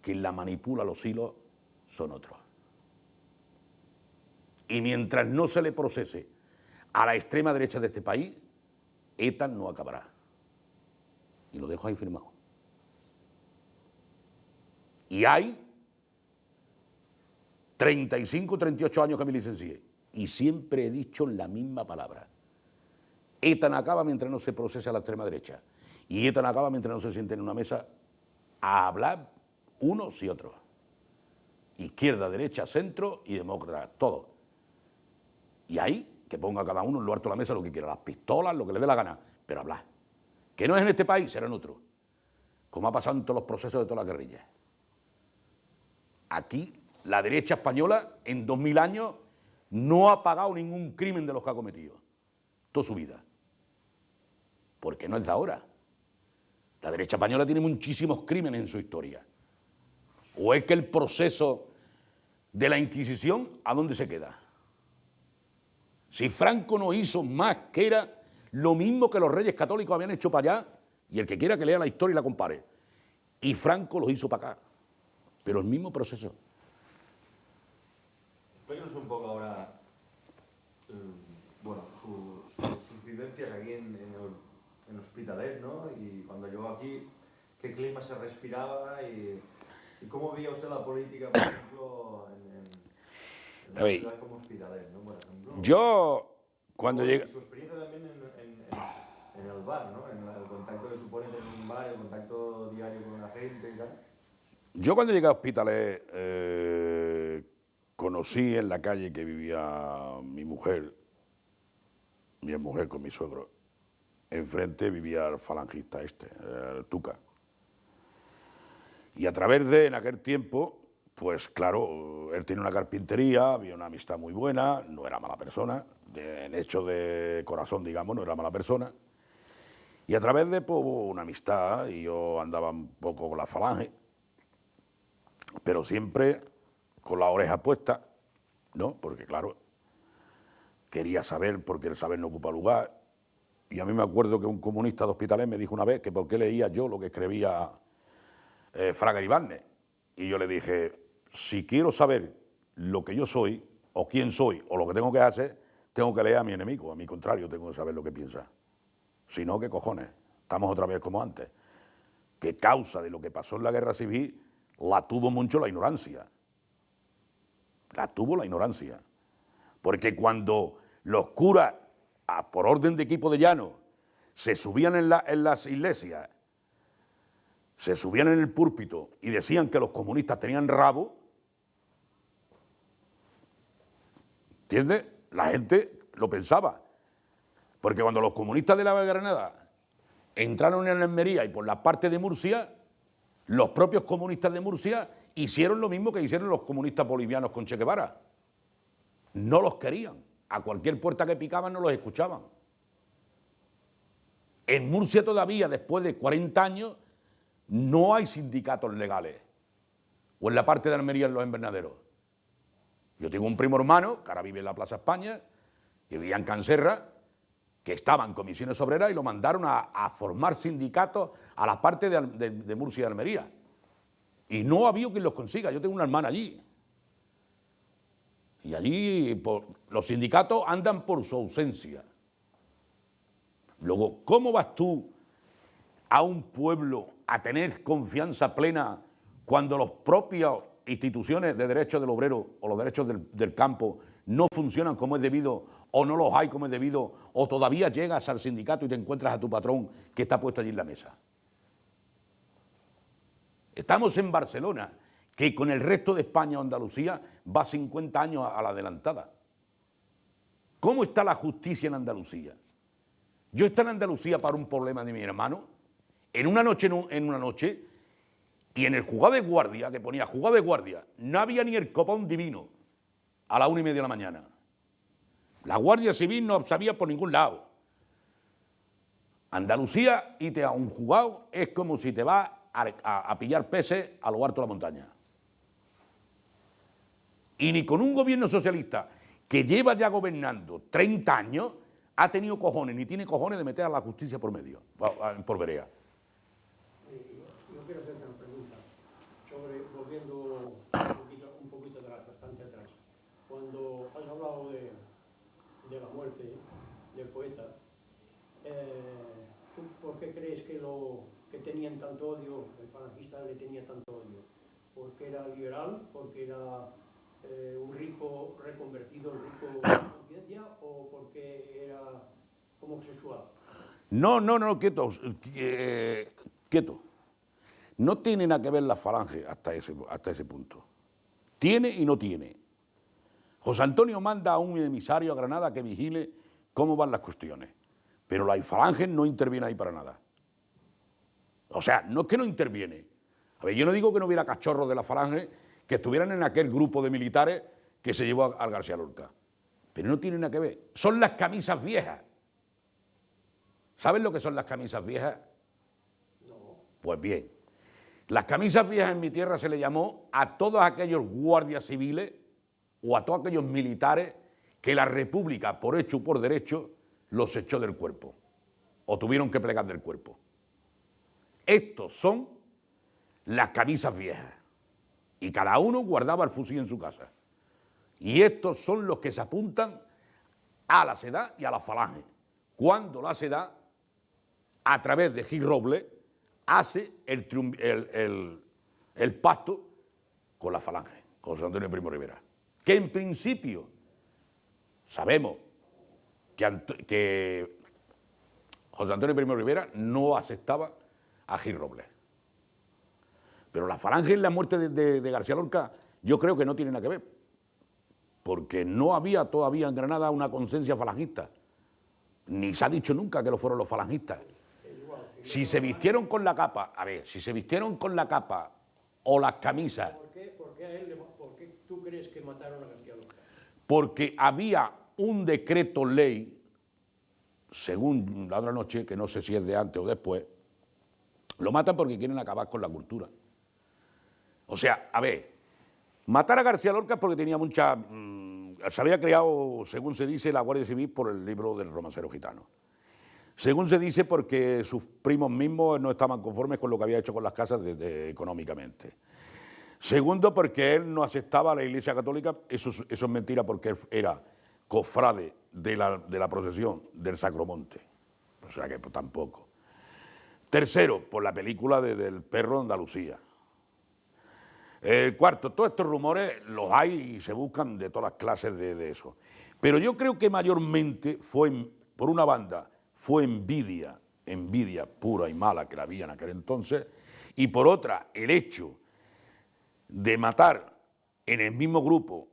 Quien la manipula los hilos son otros. Y mientras no se le procese a la extrema derecha de este país, ETA no acabará. Y lo dejo ahí firmado. Y hay 35, 38 años que me licencié. Y siempre he dicho la misma palabra. ETA no acaba mientras no se procese a la extrema derecha. Y ETA no acaba mientras no se sienten en una mesa a hablar unos y otros. Izquierda, derecha, centro y demócrata, todo. Y ahí que ponga cada uno en lo alto de la mesa lo que quiera, las pistolas, lo que le dé la gana, pero hablar. Que no es en este país, será en otro. Como ha pasado en todos los procesos de todas las guerrillas. Aquí, la derecha española, en 2000 años, no ha pagado ningún crimen de los que ha cometido. Toda su vida. Porque no es de ahora. La derecha española tiene muchísimos crímenes en su historia. ¿O es que el proceso de la Inquisición, a dónde se queda? Si Franco no hizo más que era lo mismo que los reyes católicos habían hecho para allá, y el que quiera que lea la historia y la compare, y Franco los hizo para acá, pero el mismo proceso. Explícanos un poco ahora, bueno, sus vivencias aquí en Hospitalet, ¿no? Y cuando llegó aquí, ¿qué clima se respiraba y cómo veía usted la política, por ejemplo, en una ciudad como Hospitalet, ¿no? Por ejemplo. Yo, cuando llegué... Su experiencia también en el bar, ¿no? En el contacto que supone tener un bar, el contacto diario con la gente y tal. Yo cuando llegué a Hospitalet conocí en la calle que vivía mi mujer con mi suegro. Enfrente vivía el falangista el Tuca. Y a través de, en aquel tiempo, pues claro, él tenía una carpintería, había una amistad muy buena, no era mala persona, en hecho de corazón, digamos, no era mala persona. Y a través de pues, una amistad, y yo andaba un poco con la falange, pero siempre con la oreja puesta, ¿no? Porque claro, quería saber, porque el saber no ocupa lugar. Y a mí me acuerdo que un comunista de Hospitalet me dijo una vez que por qué leía yo lo que escribía Fraga Ibáñez. Y yo le dije, si quiero saber lo que yo soy, o quién soy, o lo que tengo que hacer, tengo que leer a mi enemigo. A mi contrario, tengo que saber lo que piensa. Si no, ¿qué cojones? Estamos otra vez como antes. Que causa de lo que pasó en la guerra civil la tuvo mucho la ignorancia. La tuvo la ignorancia. Porque cuando los curas, por orden de Equipo de Llano, se subían en las iglesias, se subían en el púlpito y decían que los comunistas tenían rabo, ¿entiendes? La gente lo pensaba. Porque cuando los comunistas de la Granada entraron en Almería y por la parte de Murcia, los propios comunistas de Murcia hicieron lo mismo que hicieron los comunistas bolivianos con Che Guevara. No los querían. A cualquier puerta que picaban no los escuchaban. En Murcia todavía, después de 40 años, no hay sindicatos legales. O en la parte de Almería, en los invernaderos. Yo tengo un primo hermano, que ahora vive en la Plaza España, que vivía en Canserra, que estaba en comisiones obreras y lo mandaron a formar sindicatos a la parte de Murcia y Almería. Y no ha habido quien los consiga. Yo tengo una hermana allí. Y allí los sindicatos andan por su ausencia. Luego, ¿cómo vas tú a un pueblo a tener confianza plena cuando las propias instituciones de derechos del obrero o los derechos del campo no funcionan como es debido o no los hay como es debido o todavía llegas al sindicato y te encuentras a tu patrón que está puesto allí en la mesa? Estamos en Barcelona, que con el resto de España o Andalucía va 50 años a la adelantada. ¿Cómo está la justicia en Andalucía? Yo estaba en Andalucía para un problema de mi hermano, en una noche, y en el juzgado de guardia, que ponía juzgado de guardia, no había ni el copón divino a las 1:30 de la mañana. La Guardia Civil no sabía por ningún lado. Andalucía, irte a un juzgado es como si te vas a pillar peces a lo alto de la montaña. Y ni con un gobierno socialista que lleva ya gobernando 30 años ha tenido cojones, ni tiene cojones de meter a la justicia por medio, por vereda. Yo quiero hacerte una pregunta volviendo un poquito atrás, bastante atrás. Cuando has hablado de la muerte del poeta, ¿tú por qué crees que tenían tanto odio, el falangista le tenía tanto odio? ¿Porque era liberal? ¿Porque era un rico reconvertido, un rico de conciencia? ¿O porque era homosexual? No, quieto. Quieto. No tiene nada que ver la falange hasta ese punto. Tiene y no tiene. José Antonio manda a un emisario a Granada que vigile cómo van las cuestiones, pero la falange no interviene ahí para nada. O sea, no es que no interviene. A ver, yo no digo que no hubiera cachorros de la falange que estuvieran en aquel grupo de militares que se llevó al García Lorca, pero no tiene nada que ver. Son las camisas viejas. ¿Saben lo que son las camisas viejas? No. Pues bien, las camisas viejas en mi tierra se le llamó a todos aquellos guardias civiles o a todos aquellos militares que la República, por hecho o por derecho, los echó del cuerpo o tuvieron que plegar del cuerpo. Estos son las camisas viejas y cada uno guardaba el fusil en su casa. Y estos son los que se apuntan a la SEDA y a la falange. Cuando la SEDA, a través de Gil Robles, hace el pacto con la falange, con José Antonio Primo Rivera, que en principio sabemos que José Antonio Primo Rivera no aceptaba a Gil Robles. Pero la falange en la muerte de García Lorca yo creo que no tiene nada que ver, porque no había todavía en Granada una conciencia falangista, ni se ha dicho nunca que lo fueron los falangistas. Si se vistieron con la capa, si se vistieron con la capa o las camisas... ¿Por qué tú crees que mataron a García Lorca? Porque había un decreto ley, según la otra noche, que no sé si es de antes o después, lo matan porque quieren acabar con la cultura. O sea, matar a García Lorca es porque tenía mucha... se había creado, según se dice, la Guardia Civil por el libro del romancero gitano. Según se dice, porque sus primos mismos no estaban conformes con lo que había hecho con las casas económicamente. Segundo, porque él no aceptaba a la Iglesia Católica, eso es mentira, porque él era cofrade de la procesión del Sacromonte, o sea que pues, tampoco. Tercero, por la película del perro de Andalucía. Cuarto, todos estos rumores los hay y se buscan de todas las clases de eso. Pero yo creo que mayormente fue, por una banda, fue envidia pura y mala que la había en aquel entonces, y por otra, el hecho de matar en el mismo grupo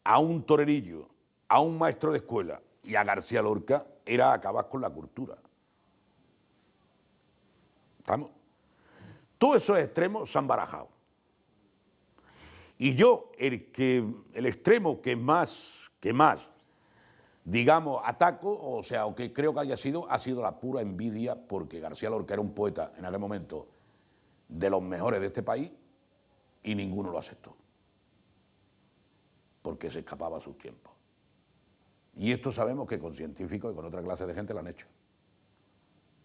a un torerillo, a un maestro de escuela y a García Lorca, era acabar con la cultura. ¿Estamos? Todos esos extremos se han barajado. Y yo, el extremo que más, digamos, ataco, o sea, o que creo que ha sido la pura envidia, porque García Lorca era un poeta en aquel momento de los mejores de este país y ninguno lo aceptó, porque se escapaba a sus tiempos. Y esto sabemos que con científicos y con otra clase de gente lo han hecho.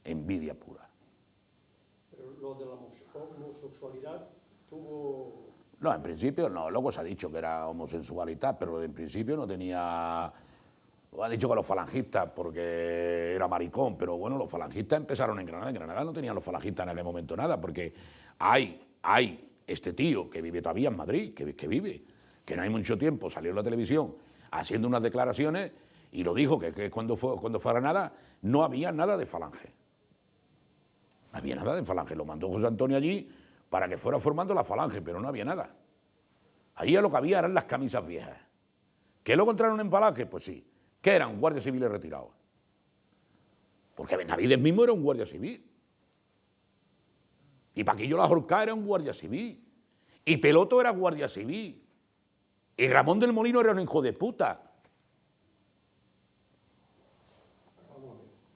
Envidia pura. Pero lo de la homosexualidad tuvo... No, en principio no, luego se ha dicho que era homosexualidad, pero en principio no tenía... Ha dicho que los falangistas porque era maricón, pero bueno, los falangistas empezaron en Granada no tenían los falangistas en aquel momento nada, porque hay este tío que vive todavía en Madrid, que vive, que no hay mucho tiempo, salió en la televisión haciendo unas declaraciones y lo dijo, que cuando fue a Granada no había nada de falange. No había nada de falange, lo mandó José Antonio allí para que fuera formando la falange, pero no había nada. Allí lo que había eran las camisas viejas. ¿Que lo encontraron en falange? Pues sí. ¿Qué eran? Guardias civiles retirados. Porque Benavides mismo era un guardia civil. Y Paquillo La Jorca era un guardia civil. Y Peloto era guardia civil. Y Ramón del Molino era un hijo de puta.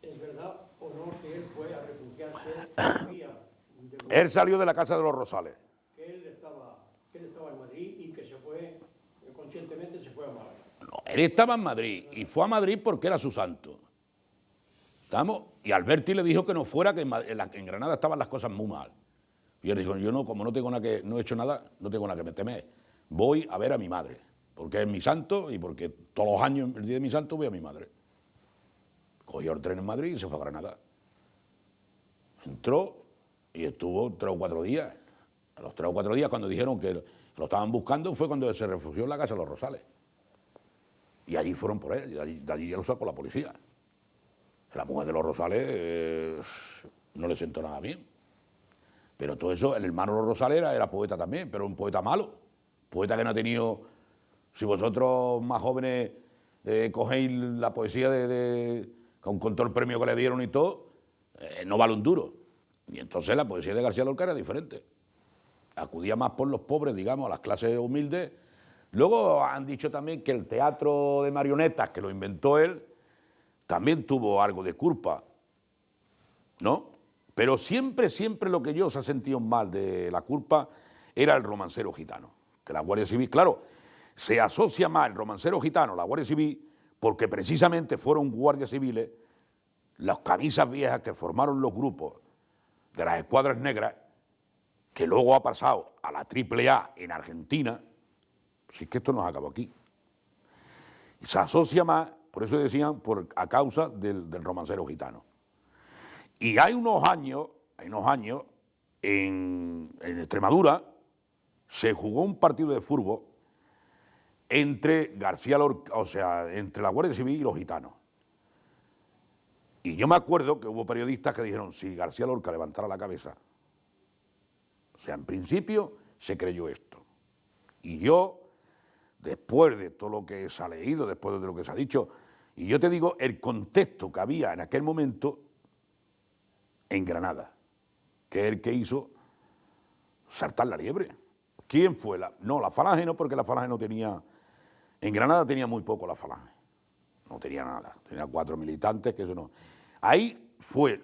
¿Es verdad o no que él fue a refugiarse? Él salió de la Casa de los Rosales. Que él estaba en Madrid y que se fue, conscientemente se fue a Málaga. No, él estaba en Madrid y fue a Madrid porque era su santo. ¿Estamos? Y Alberti le dijo que no fuera, que en Granada estaban las cosas muy mal. Y él dijo, yo no, como no he hecho nada, no tengo nada que me temer. Voy a ver a mi madre, porque es mi santo y porque todos los años, el día de mi santo, voy a mi madre. Cogió el tren en Madrid y se fue a Granada. Entró y estuvo 3 o 4 días. A los 3 o 4 días, cuando dijeron que lo estaban buscando, fue cuando se refugió en la Casa de los Rosales. Y allí fueron por él, y de allí ya lo sacó la policía. La mujer de los Rosales no le sentó nada bien. Pero todo eso, el hermano de los Rosales era poeta también, pero un poeta malo. Poeta que no ha tenido... Si vosotros más jóvenes cogéis la poesía con todo el premio que le dieron y todo, no vale un duro. Y entonces la poesía de García Lorca era diferente. Acudía más por los pobres, digamos, a las clases humildes. Luego han dicho también que el teatro de marionetas, que lo inventó él, también tuvo algo de culpa, ¿no? Pero siempre lo que yo se ha sentido mal de la culpa era el romancero gitano. Que la Guardia Civil, claro, se asocia más el romancero gitano a la Guardia Civil porque precisamente fueron guardias civiles las camisas viejas que formaron los grupos de las escuadras negras, que luego ha pasado a la AAA en Argentina. Si es que esto nos acabó aquí. Y se asocia más, por eso decían, a causa del romancero gitano. Y hay unos años en Extremadura se jugó un partido de fútbol entre García Lorca, o sea, entre la Guardia Civil y los gitanos. Y yo me acuerdo que hubo periodistas que dijeron, si García Lorca levantara la cabeza, o sea, en principio se creyó esto. Y yo, después de todo lo que se ha leído, después de lo que se ha dicho, y yo te digo el contexto que había en aquel momento en Granada, que es el que hizo saltar la liebre. ¿Quién fue? La Falange no, porque la Falange no tenía... En Granada tenía muy poco la Falange. No tenía nada. Tenía 4 militantes, que eso no... Ahí fue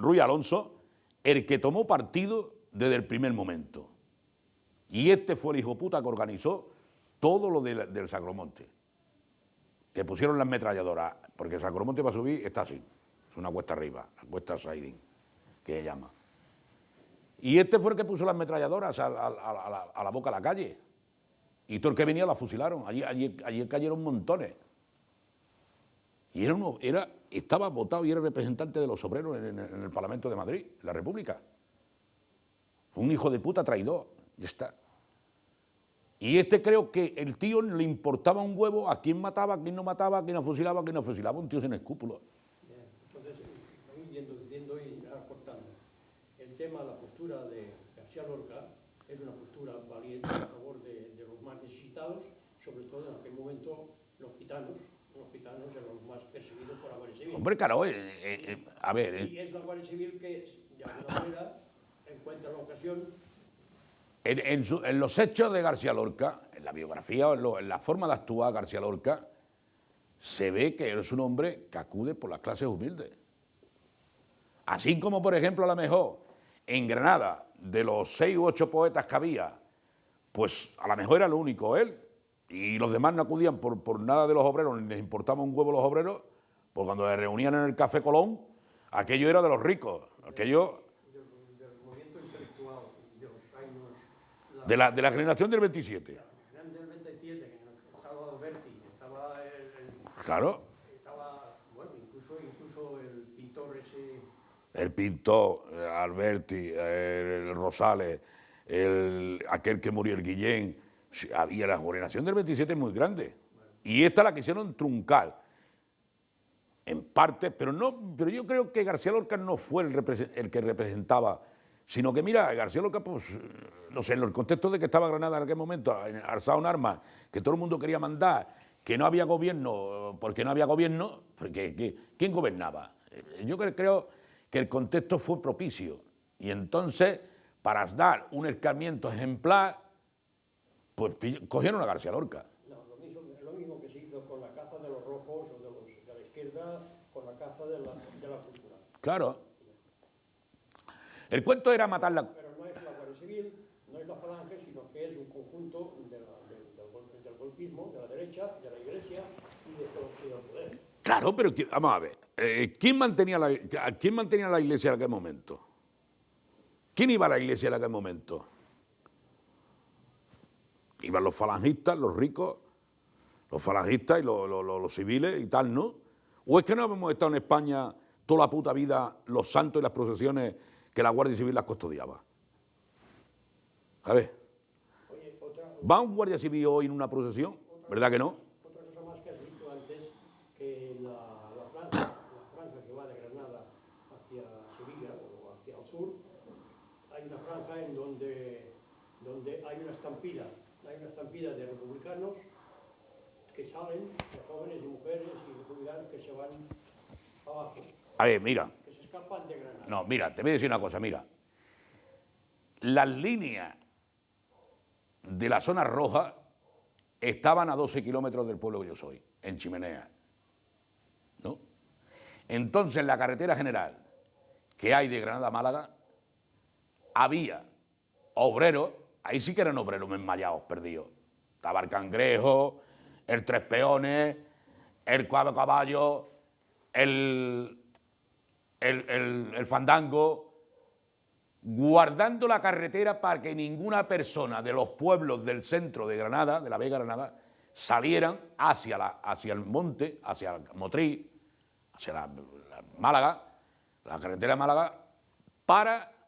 Ruy Alonso el que tomó partido desde el primer momento. Y este fue el hijo puta que organizó todo lo del Sacromonte. Que pusieron las ametralladoras, porque el Sacromonte para subir está así. Es una cuesta arriba, la cuesta Saidín, que se llama. Y este fue el que puso las ametralladoras a la boca de la calle. Y todo el que venía la fusilaron. Allí cayeron montones. Y estaba votado y era representante de los obreros en el Parlamento de Madrid, en la República. Un hijo de puta traidor, ya está. Y este creo que el tío le importaba un huevo a quién mataba, a quién no mataba, a quién no fusilaba, un tío sin escrúpulos. Entonces, diciendo y cortando. El tema, la postura de García Lorca es una postura valiente a favor de los más necesitados, sobre todo en aquel momento los gitanos eran los más perseguidos por la Guardia Civil. Hombre, claro, a ver... Y es la Guardia Civil que de alguna manera encuentra la ocasión. En los hechos de García Lorca, en la biografía o en la forma de actuar García Lorca, se ve que es un hombre que acude por las clases humildes. Así como, por ejemplo, a lo mejor en Granada, de los 6 u 8 poetas que había, pues a lo mejor era lo único él, y los demás no acudían por nada de los obreros, ni les importaba un huevo los obreros, pues cuando se reunían en el Café Colón, aquello era de los ricos, aquello... Del movimiento intelectual de los años... De la generación del 27. Del 27, que estaba Alberti, estaba Claro. estaba, bueno, incluso el pintor ese... El pintor, Alberti, el Rosales, aquel que murió, el Guillén, había la generación del 27 muy grande. Y esta la quisieron truncar, en parte, pero yo creo que García Lorca no fue el que representaba, sino que mira, García Lorca, pues, no sé, en el contexto de que estaba Granada en aquel momento, alzado en armas, que todo el mundo quería mandar, que no había gobierno, porque no había gobierno, porque ¿quién gobernaba? Yo creo que el contexto fue propicio, y entonces, para dar un escarmiento ejemplar, pues cogieron a García Lorca. No, lo mismo que se hizo con la caza de los rojos o de la izquierda, con la caza de la cultura. Claro. El cuento era matarla. Pero no es la Guardia Civil, no es la Falange, sino que es un conjunto del golpismo, de la derecha, de la Iglesia y del poder. Claro, pero vamos a ver, ¿quién mantenía la Iglesia en aquel momento? ¿Quién iba a la Iglesia en aquel momento? Iban los falangistas, los ricos, los falangistas y los civiles y tal, ¿no? ¿O es que no hemos estado en España toda la puta vida los santos y las procesiones que la Guardia Civil las custodiaba? A ver, Oye, ¿va un Guardia Civil hoy en una procesión? ¿Verdad que no? otra cosa más que has dicho antes, que la franja que va de Granada hacia Sevilla o hacia el sur, hay una franja en donde hay una estampida de republicanos que salen, de jóvenes y mujeres y republicanos que se van abajo, A ver, mira. que se escapan de Granada. No, mira, te voy a decir una cosa, mira. Las líneas de la zona roja estaban a 12 kilómetros del pueblo que yo soy, en Chimenea, ¿no? Entonces, en la carretera general que hay de Granada a Málaga, había obreros, ahí sí que eran obreros enmayados, perdidos. Estaba el Cangrejo, el Tres Peones, el Cuave Caballo, el Fandango, guardando la carretera para que ninguna persona de los pueblos del centro de Granada, de la Vega Granada, salieran hacia el monte, hacia Motril, hacia la Málaga, la carretera de Málaga,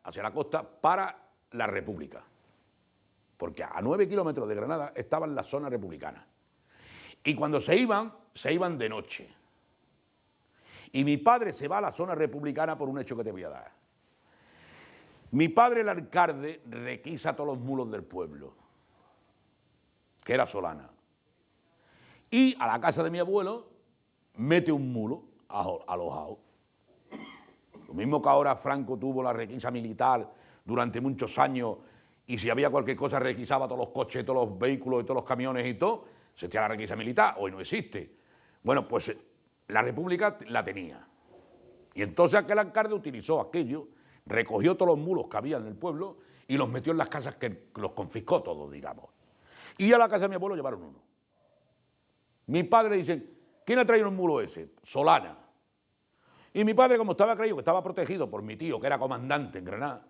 hacia la costa, para la República. Porque a 9 kilómetros de Granada estaban las zonas republicanas. Y cuando se iban de noche. Y mi padre se va a la zona republicana por un hecho que te voy a dar. Mi padre, el alcalde, requisa todos los mulos del pueblo, que era Solana. Y a la casa de mi abuelo mete un mulo alojado. Lo mismo que ahora Franco tuvo la requisa militar durante muchos años, y si había cualquier cosa requisaba todos los coches, todos los vehículos, todos los camiones y todo, se hacía la requisa militar, hoy no existe. Bueno, pues la República la tenía. Y entonces aquel alcalde utilizó aquello, recogió todos los mulos que había en el pueblo y los metió en las casas, que los confiscó todos, digamos. Y a la casa de mi abuelo llevaron uno. Mi padre le dice, ¿quién ha traído un mulo ese? Solana. Y mi padre, como estaba creído que estaba protegido por mi tío, que era comandante en Granada,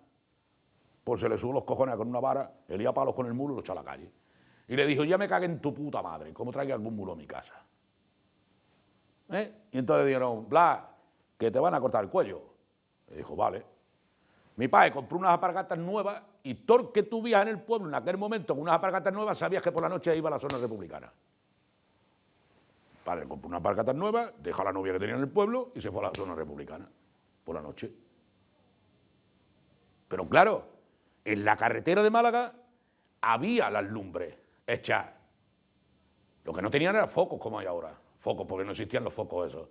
pues se le subió los cojones con una vara, le dio a palos con el mulo y lo echó a la calle. Y le dijo, ya me cagué en tu puta madre, ¿cómo traiga algún mulo a mi casa? Y entonces le dijeron, Blas, que te van a cortar el cuello. Le dijo, vale. Mi padre compró unas alpargatas nuevas y todo el que tú vías en el pueblo en aquel momento con unas alpargatas nuevas sabías que por la noche iba a la zona republicana. Mi padre compró unas alpargatas nuevas, dejó a la novia que tenía en el pueblo y se fue a la zona republicana por la noche. Pero claro, en la carretera de Málaga había las lumbres hechas. Lo que no tenían eran focos como hay ahora. Focos, porque no existían los focos esos.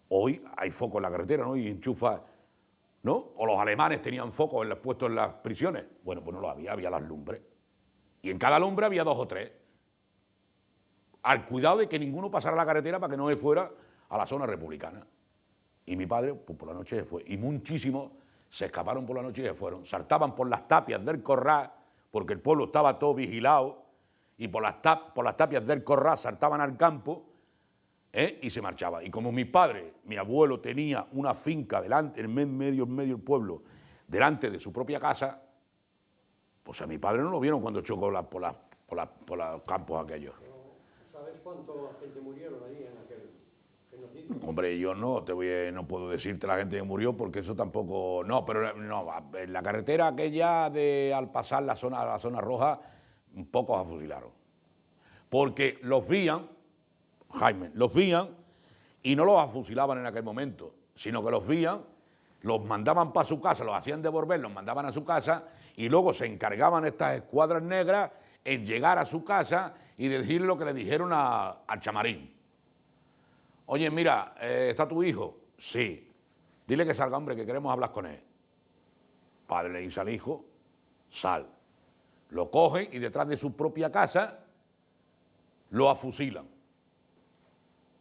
Hoy hay focos en la carretera, ¿no? Y enchufa ¿no? O los alemanes tenían focos puestos en las prisiones. Bueno, pues no lo había, había las lumbres. Y en cada lumbre había 2 o 3. Al cuidado de que ninguno pasara la carretera para que no se fuera a la zona republicana. Y mi padre, pues por la noche se fue. Y muchísimos se escaparon por la noche y se fueron. Saltaban por las tapias del corral, porque el pueblo estaba todo vigilado, y por las tapias del corral saltaban al campo, y se marchaba. Y como mi padre, mi abuelo, tenía una finca delante, en medio del pueblo, delante de su propia casa, pues a mi padre no lo vieron cuando chocó por los campos aquellos. ¿Sabes cuánta gente murieron allí en aquel genocidio? Hombre, yo no puedo decirte la gente que murió porque eso tampoco. No, pero no, en la carretera aquella al pasar la zona roja, pocos afusilaron. Porque los vían, Jaime, los vían y no los afusilaban en aquel momento, sino que los vían, los mandaban para su casa, los hacían devolver, los mandaban a su casa y luego se encargaban estas escuadras negras en llegar a su casa y decirle lo que le dijeron al chamarín. Oye, mira, ¿está tu hijo? Sí. Dile que salga, hombre, que queremos hablar con él. Padre le dice al hijo, sal. Lo cogen y detrás de su propia casa lo afusilan.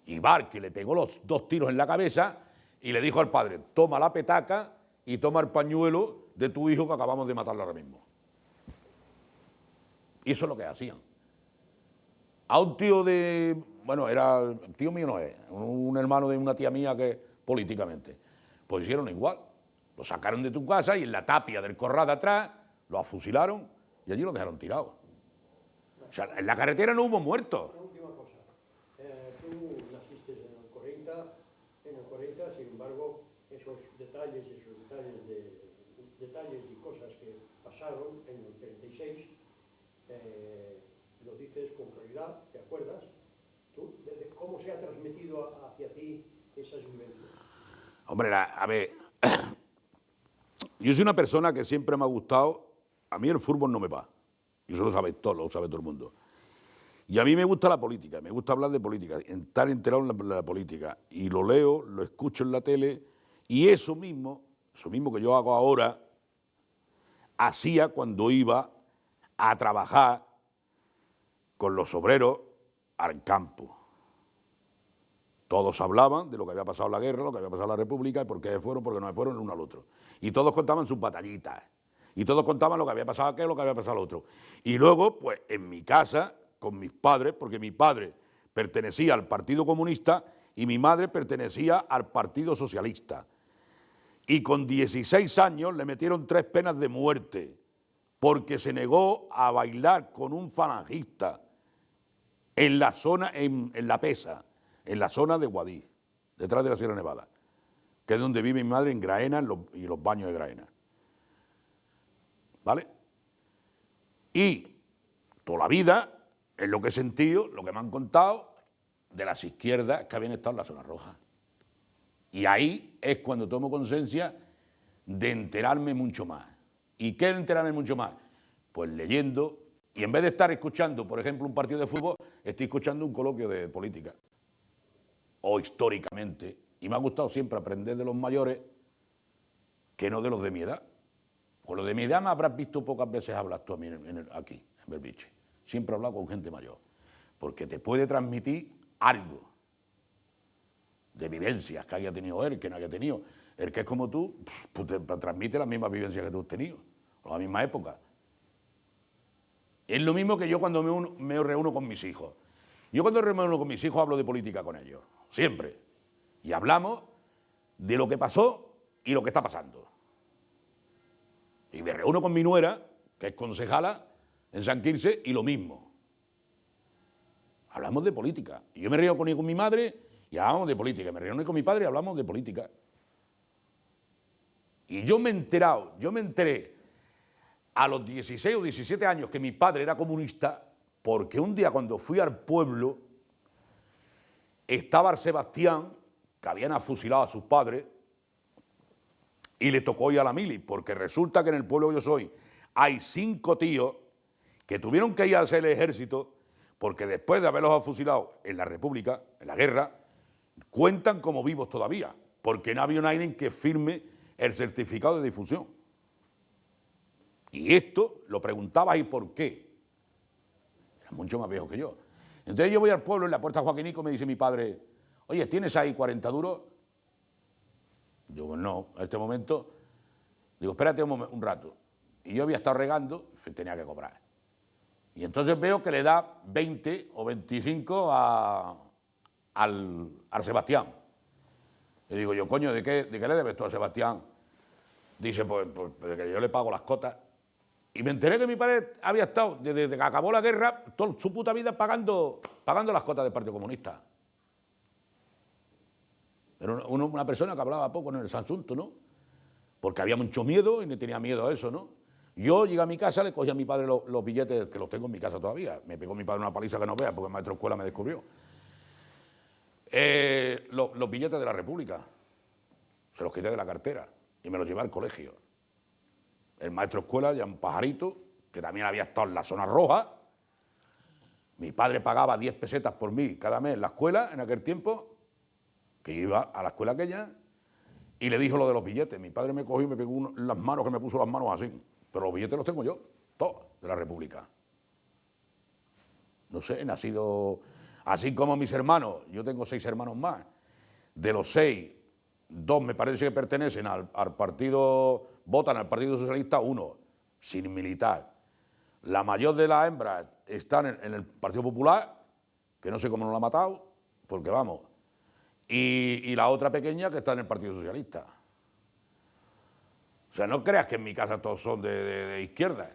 Y Barque le pegó los 2 tiros en la cabeza y le dijo al padre, toma la petaca y toma el pañuelo de tu hijo que acabamos de matarlo ahora mismo. Y eso es lo que hacían. A un tío tío mío no es, un hermano de una tía mía que políticamente, pues hicieron igual. Lo sacaron de tu casa y en la tapia del corral de atrás lo afusilaron y allí lo dejaron tirado. O sea, en la carretera no hubo muertos. Una última cosa. Tú naciste en el 40, sin embargo, esos detalles y cosas que pasaron en el 36, lo dices con claridad, ¿te acuerdas? ¿Tú? ¿Cómo se ha transmitido hacia ti esas vivencias? Hombre, a ver, yo soy una persona que siempre me ha gustado, a mí el fútbol no me va, y eso lo sabe todo el mundo. Y a mí me gusta la política, me gusta hablar de política, estar enterado en la política, y lo leo, lo escucho en la tele, y eso mismo que yo hago ahora, hacía cuando iba a trabajar con los obreros al campo. Todos hablaban de lo que había pasado en la guerra, lo que había pasado en la República, y por qué fueron, por qué no fueron el uno al otro. Y todos contaban sus batallitas. Y todos contaban lo que había pasado aquel, lo que había pasado al otro. Y luego, pues, en mi casa, con mis padres, porque mi padre pertenecía al Partido Comunista y mi madre pertenecía al Partido Socialista. Y con 16 años le metieron 3 penas de muerte, porque se negó a bailar con un falangista en la zona, en La Pesa, en la zona de Guadix, detrás de la Sierra Nevada, que es donde vive mi madre, en Graena, y los baños de Graena. ¿Vale? Y toda la vida, es lo que he sentido, lo que me han contado, de las izquierdas que habían estado en la zona roja. Y ahí es cuando tomo conciencia de enterarme mucho más. ¿Y qué es enterarme mucho más? Pues leyendo, y en vez de estar escuchando, por ejemplo, un partido de fútbol, estoy escuchando un coloquio de política. O históricamente. Y me ha gustado siempre aprender de los mayores que no de los de mi edad. Con los de mi edad me habrás visto pocas veces hablar tú a mí aquí, en Belviche. Siempre he hablado con gente mayor. Porque te puede transmitir algo de vivencias que haya tenido él, que no haya tenido. El que es como tú, pues te transmite las mismas vivencias que tú has tenido, o la misma época. Es lo mismo que yo cuando me reúno con mis hijos. Yo cuando me reúno con mis hijos hablo de política con ellos, siempre. Y hablamos de lo que pasó y lo que está pasando. Y me reúno con mi nuera, que es concejala en San Quirze, y lo mismo. Hablamos de política. Y yo me reúno con mi madre y hablamos de política. Me reúno con mi padre y hablamos de política. Y yo me enteré a los 16 o 17 años que mi padre era comunista, porque un día cuando fui al pueblo, estaba Sebastián, que habían afusilado a sus padres, y le tocó ir a la mili, porque resulta que en el pueblo que yo soy hay 5 tíos que tuvieron que ir a hacer el ejército, porque después de haberlos afusilado en la República, en la guerra, cuentan como vivos todavía, porque no había nadie que firme el certificado de difusión. Y esto lo preguntaba, ¿y por qué? Era mucho más viejo que yo. Entonces yo voy al pueblo, en la puerta de Joaquinico, me dice mi padre, oye, ¿tienes ahí 40 duros? Digo, no, en este momento. Digo, espérate un rato. Y yo había estado regando, tenía que cobrar. Y entonces veo que le da 20 o 25 al Sebastián. Le digo yo, coño, ¿de qué le debes tú a Sebastián? Dice, pues de que yo le pago las cotas. Y me enteré que mi padre había estado, desde que acabó la guerra, toda su puta vida pagando las cotas del Partido Comunista. Era una persona que hablaba poco en el asunto, ¿no? Porque había mucho miedo y no tenía miedo a eso, ¿no? Yo llegué a mi casa, le cogí a mi padre los billetes, que los tengo en mi casa todavía. Me pegó mi padre una paliza que no vea, porque el maestro de escuela me descubrió. Los billetes de la República. Se los quité de la cartera y me los llevé al colegio. El maestro de escuela, ya un pajarito, que también había estado en la zona roja. Mi padre pagaba 10 pesetas por mí cada mes en la escuela, en aquel tiempo, que yo iba a la escuela aquella, y le dijo lo de los billetes. Mi padre me cogió y me pegó las manos, que me puso las manos así. Pero los billetes los tengo yo, todos, de la República. No sé, he nacido así como mis hermanos. Yo tengo 6 hermanos más. De los 6, 2 me parece que pertenecen al partido, votan al Partido Socialista, 1 sin militar. La mayor de las hembras están en el Partido Popular, que no sé cómo no la ha matado, porque vamos. Y la otra pequeña que está en el Partido Socialista. O sea, no creas que en mi casa todos son de izquierda.